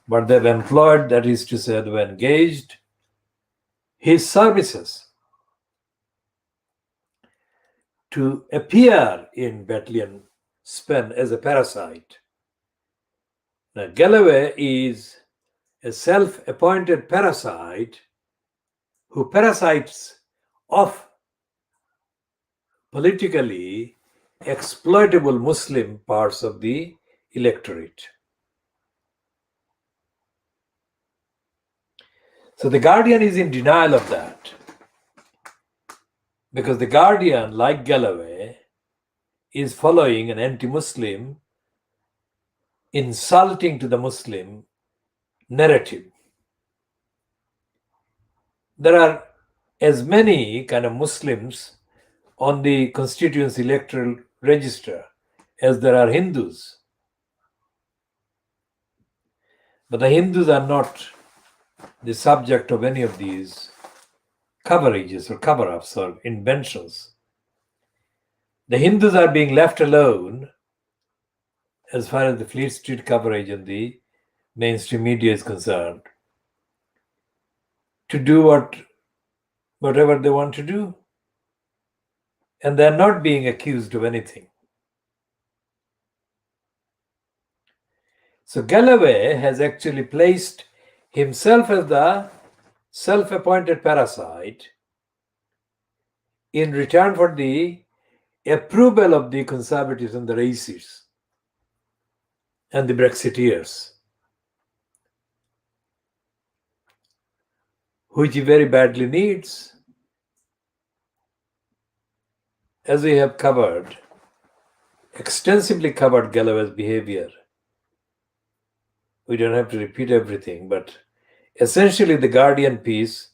But they've employed, that is to say, they've engaged his services to appear in Batley and Spen as a parasite. Now, Galloway is a self-appointed parasite who parasites off politically exploitable Muslim parts of the electorate. So the Guardian is in denial of that, because the Guardian, like Galloway, is following an anti-Muslim, insulting to the Muslim narrative. There are as many kind of Muslims on the constituency electoral register as there are Hindus. But the Hindus are not the subject of any of these coverages or cover-ups or inventions. The Hindus are being left alone as far as the Fleet Street coverage and the mainstream media is concerned to do whatever they want to do. And they're not being accused of anything. So Galloway has actually placed himself as the self-appointed parasite in return for the approval of the Conservatives and the racists and the Brexiteers, which he very badly needs. As we have extensively covered Galloway's behavior, we don't have to repeat everything, but essentially the Guardian piece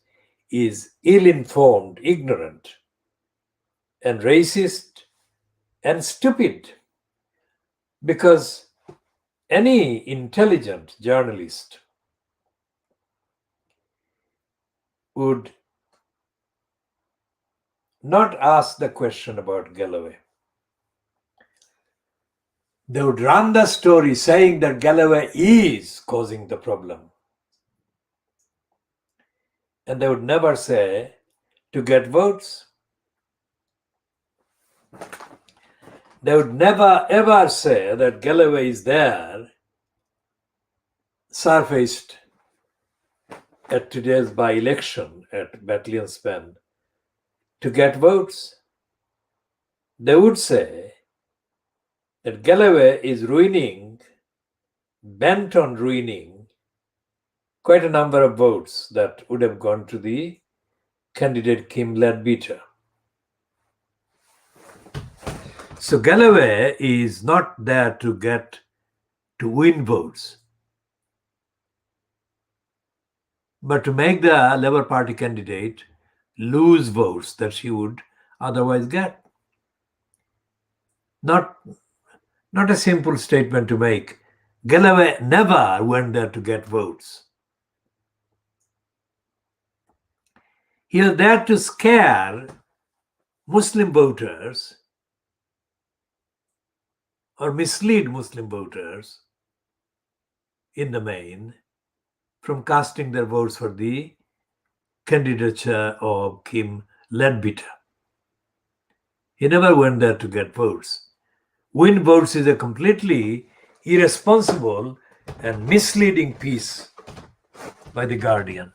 is ill-informed, ignorant, and racist and stupid, because any intelligent journalist would not ask the question about Galloway. They would run the story saying that Galloway is causing the problem. And they would never say to get votes. They would never ever say that Galloway is there, surfaced at today's by-election at Battalion Spen to get votes. They would say that Galloway is bent on ruining quite a number of votes that would have gone to the candidate Kim Leadbeater. So Galloway is not there to win votes, but to make the Labour Party candidate lose votes that she would otherwise get. Not a simple statement to make. Galloway never went there to get votes. He was there to scare Muslim voters or mislead Muslim voters in the main from casting their votes for the candidature of Kim Leadbeater. He never went there to get votes. Win votes is a completely irresponsible and misleading piece by The Guardian.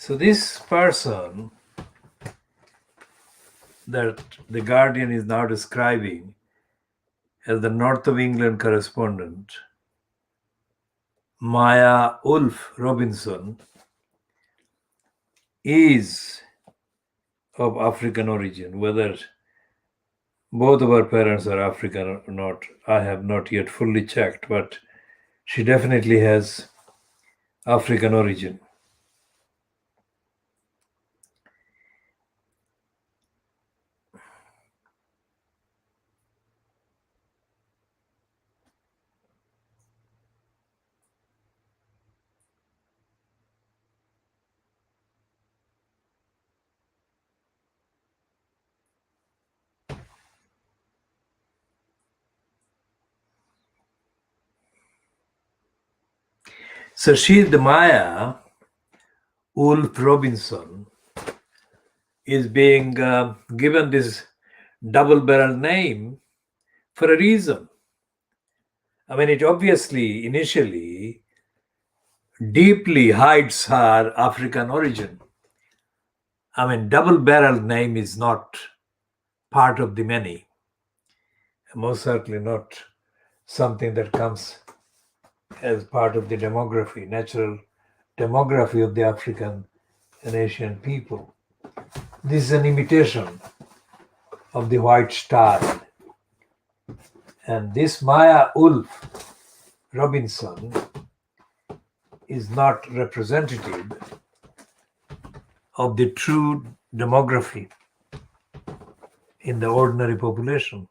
So this person that the Guardian is now describing as the North of England correspondent, Maya Ulf Robinson, is of African origin. Whether both of her parents are African or not, I have not yet fully checked, but she definitely has African origin. So she, the Maya Ulf Robinson, is being given this double-barrel name for a reason. I mean, it obviously initially deeply hides her African origin. I mean, double-barrel name is not part of the many. Most certainly not something that comes as part of the demography, natural demography of the African and Asian people. This is an imitation of the white star. And this Maya Ulf Robinson is not representative of the true demography in the ordinary population.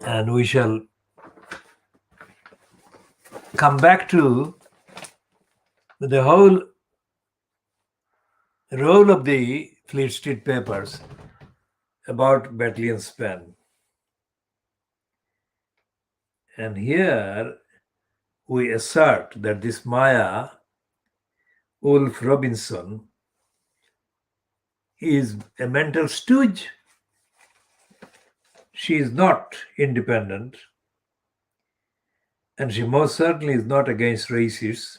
And we shall come back to the whole role of the Fleet Street Papers about Battalion Span. And here we assert that this Maya Ulf Robinson is a mental stooge. She is not independent, and she most certainly is not against racists.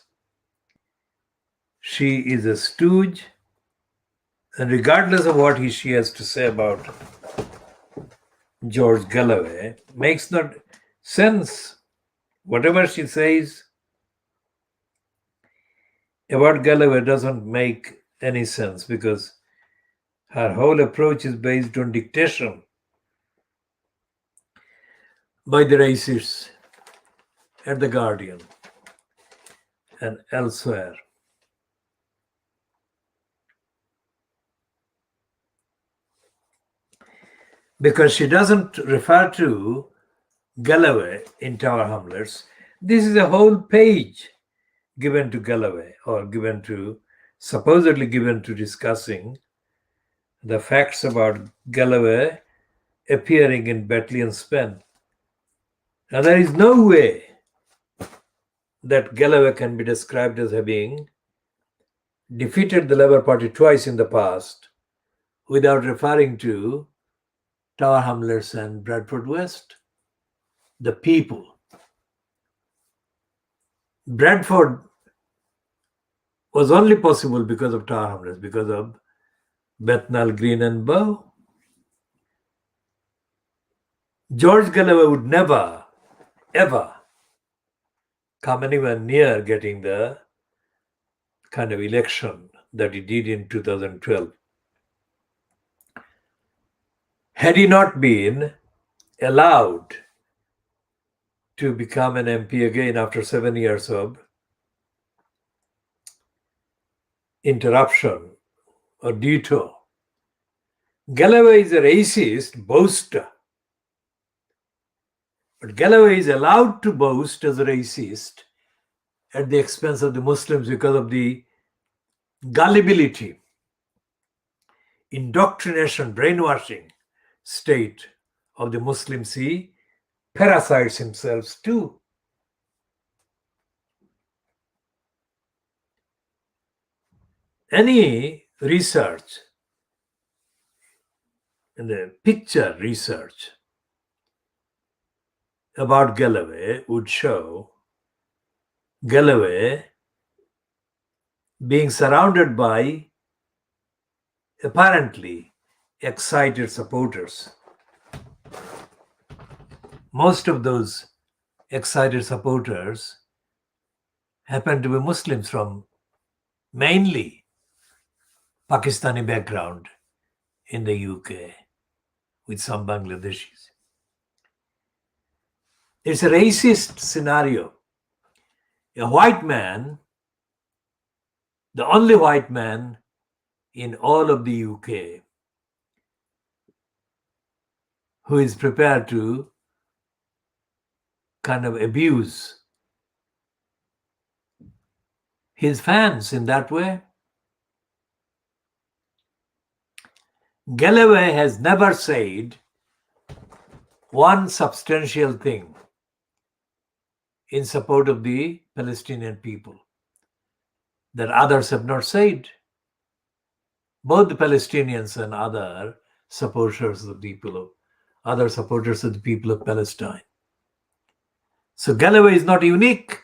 She is a stooge, and regardless of what she has to say about George Galloway, makes not sense. Whatever she says about Galloway doesn't make any sense because her whole approach is based on dictation by the racists at The Guardian and elsewhere. Because she doesn't refer to Galloway in Tower Hamlets. This is a whole page given to Galloway, or supposedly given to discussing the facts about Galloway appearing in Battalion Span. Now, there is no way that Galloway can be described as having defeated the Labour Party twice in the past without referring to Tower Hamlets and Bradford West. The people. Bradford was only possible because of Tower Hamlets, because of Bethnal Green and Bow. George Galloway would never, ever come anywhere near getting the kind of election that he did in 2012. Had he not been allowed to become an MP again after 7 years of interruption or detour. Galloway is a racist boaster. But Galloway is allowed to boast as a racist at the expense of the Muslims because of the gullibility, indoctrination, brainwashing state of the Muslims. He parasites himself too. Any research, and the picture research about Galloway would show Galloway being surrounded by apparently excited supporters. Most of those excited supporters happened to be Muslims from mainly Pakistani background in the UK, with some Bangladeshis. It's a racist scenario. A white man, the only white man in all of the UK, who is prepared to kind of abuse his fans in that way. Galloway has never said one substantial thing in support of the Palestinian people that others have not said. Both the Palestinians and other supporters of the people of Palestine. So Galloway is not unique.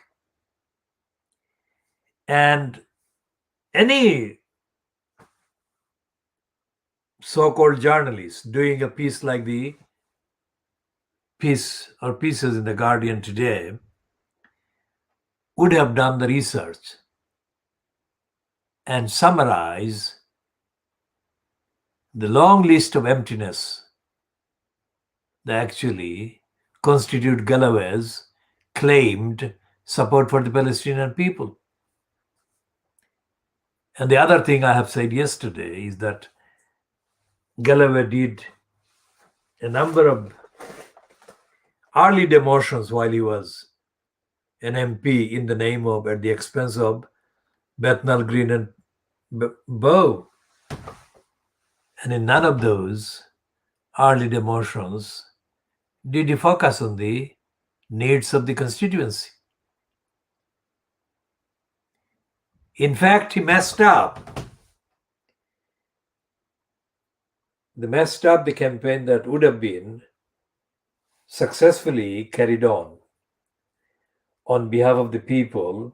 And any so-called journalist doing a piece like the piece or pieces in the Guardian today would have done the research and summarize the long list of emptiness that actually constitute Galloway's claimed support for the Palestinian people. And the other thing I have said yesterday is that Galloway did a number of early demotions while he was an MP in the name of, at the expense of, Bethnal Green and Bow. And in none of those early demotions did he focus on the needs of the constituency. In fact, he messed up. They messed up the campaign that would have been successfully carried on behalf of the people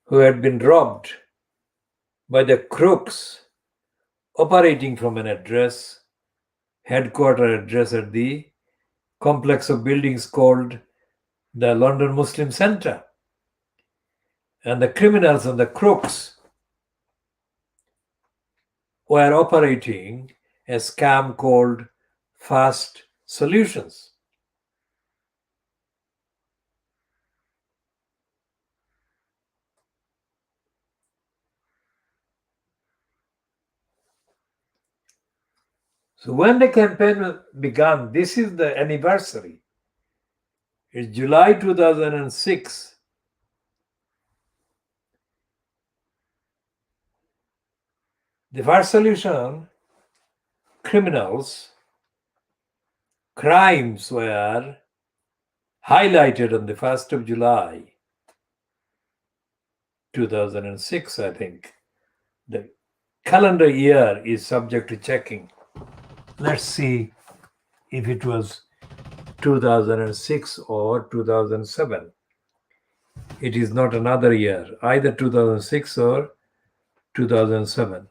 who had been robbed by the crooks operating from an headquarter address at the complex of buildings called the London Muslim Centre. And the criminals and the crooks were operating a scam called Fast Solutions. So when the campaign began, this is the anniversary. It's July 2006. The First Solution crimes were highlighted on the 1st of July 2006, I think. The calendar year is subject to checking. Let's see if it was 2006 or 2007. It is not another year, either 2006 or 2007.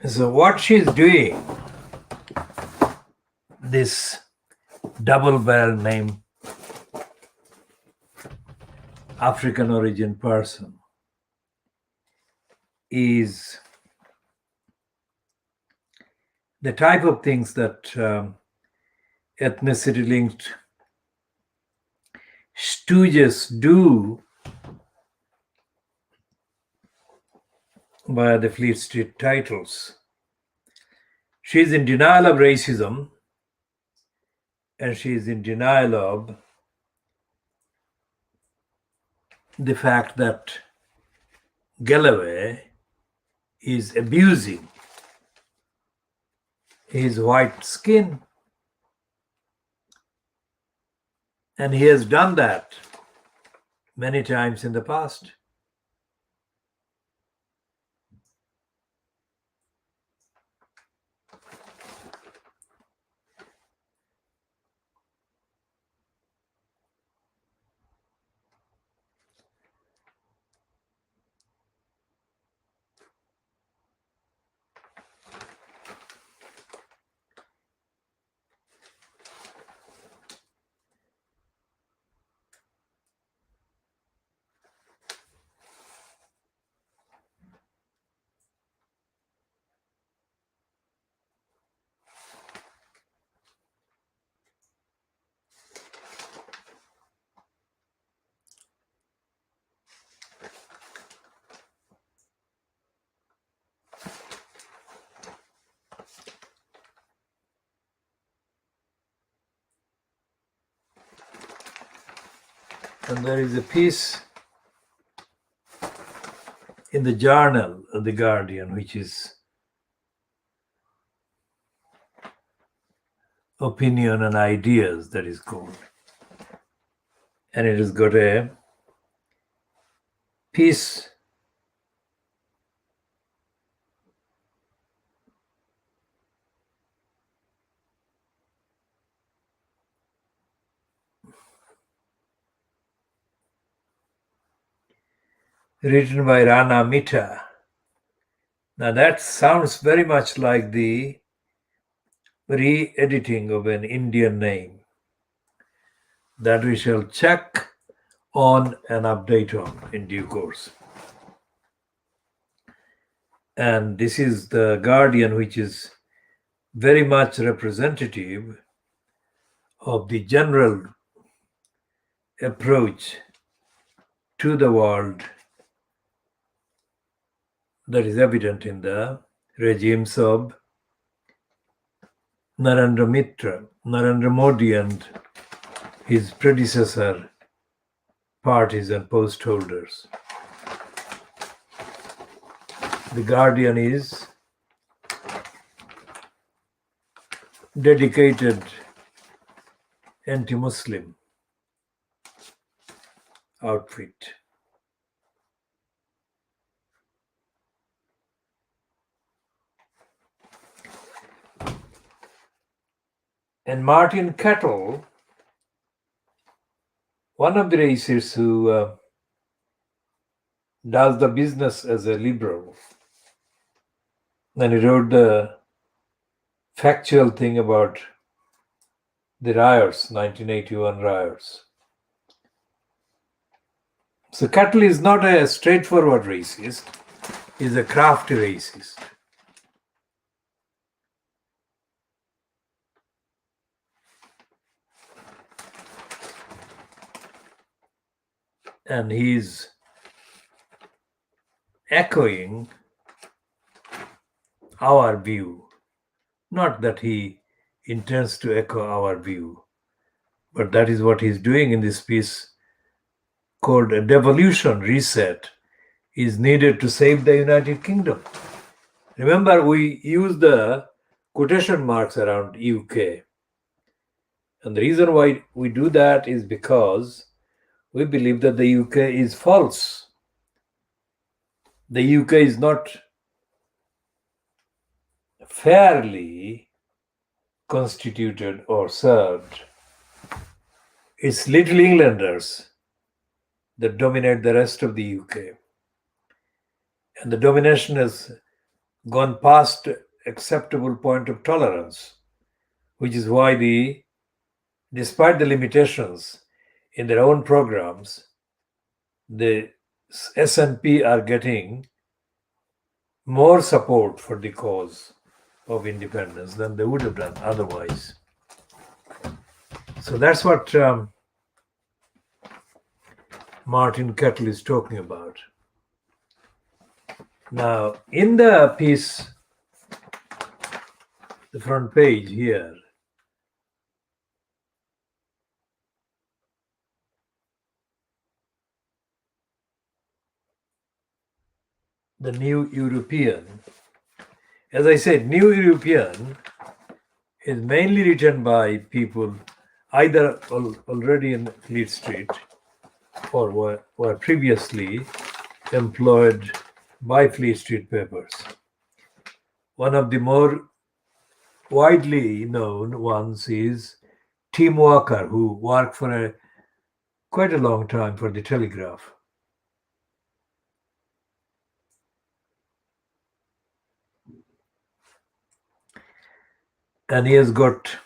So what she's doing, this double barrel name African origin person, is the type of things that ethnicity linked stooges do via the Fleet Street titles. She's in denial of racism, and she's in denial of the fact that Galloway is abusing his white skin. And he has done that many times in the past. And there is a piece in the journal of The Guardian, which is Opinion and Ideas, that is called. And it has got a piece written by Rana Mita. Now that sounds very much like the re-editing of an Indian name that we shall check on and update on in due course. And this is the Guardian, which is very much representative of the general approach to the world that is evident in the regimes of Narendra Modi and his predecessor parties and post holders. The Guardian is dedicated anti-Muslim outfit. And Martin Kettle, one of the racists who does the business as a liberal, and he wrote the factual thing about the riots, 1981 riots. So Kettle is not a straightforward racist, he's a crafty racist. And he's echoing our view. Not that he intends to echo our view, but that is what he's doing in this piece called A Devolution Reset is Needed to Save the United Kingdom. Remember, we use the quotation marks around UK. And the reason why we do that is because we believe that the UK is false. The UK is not fairly constituted or served. It's Little Englanders that dominate the rest of the UK. And the domination has gone past acceptable point of tolerance, which is why despite the limitations in their own programs, the SNP are getting more support for the cause of independence than they would have done otherwise. So that's what Martin Kettle is talking about. Now, in the piece, the front page here, the New European, as I said, New European is mainly written by people either already in Fleet Street or were previously employed by Fleet Street papers. One of the more widely known ones is Tim Walker, who worked for quite a long time for the Telegraph. And he has got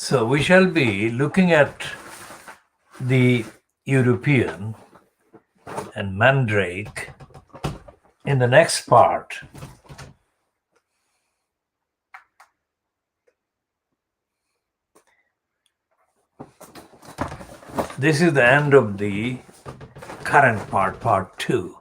So we shall be looking at the European and Mandrake in the next part. This is the end of the current part, part 2.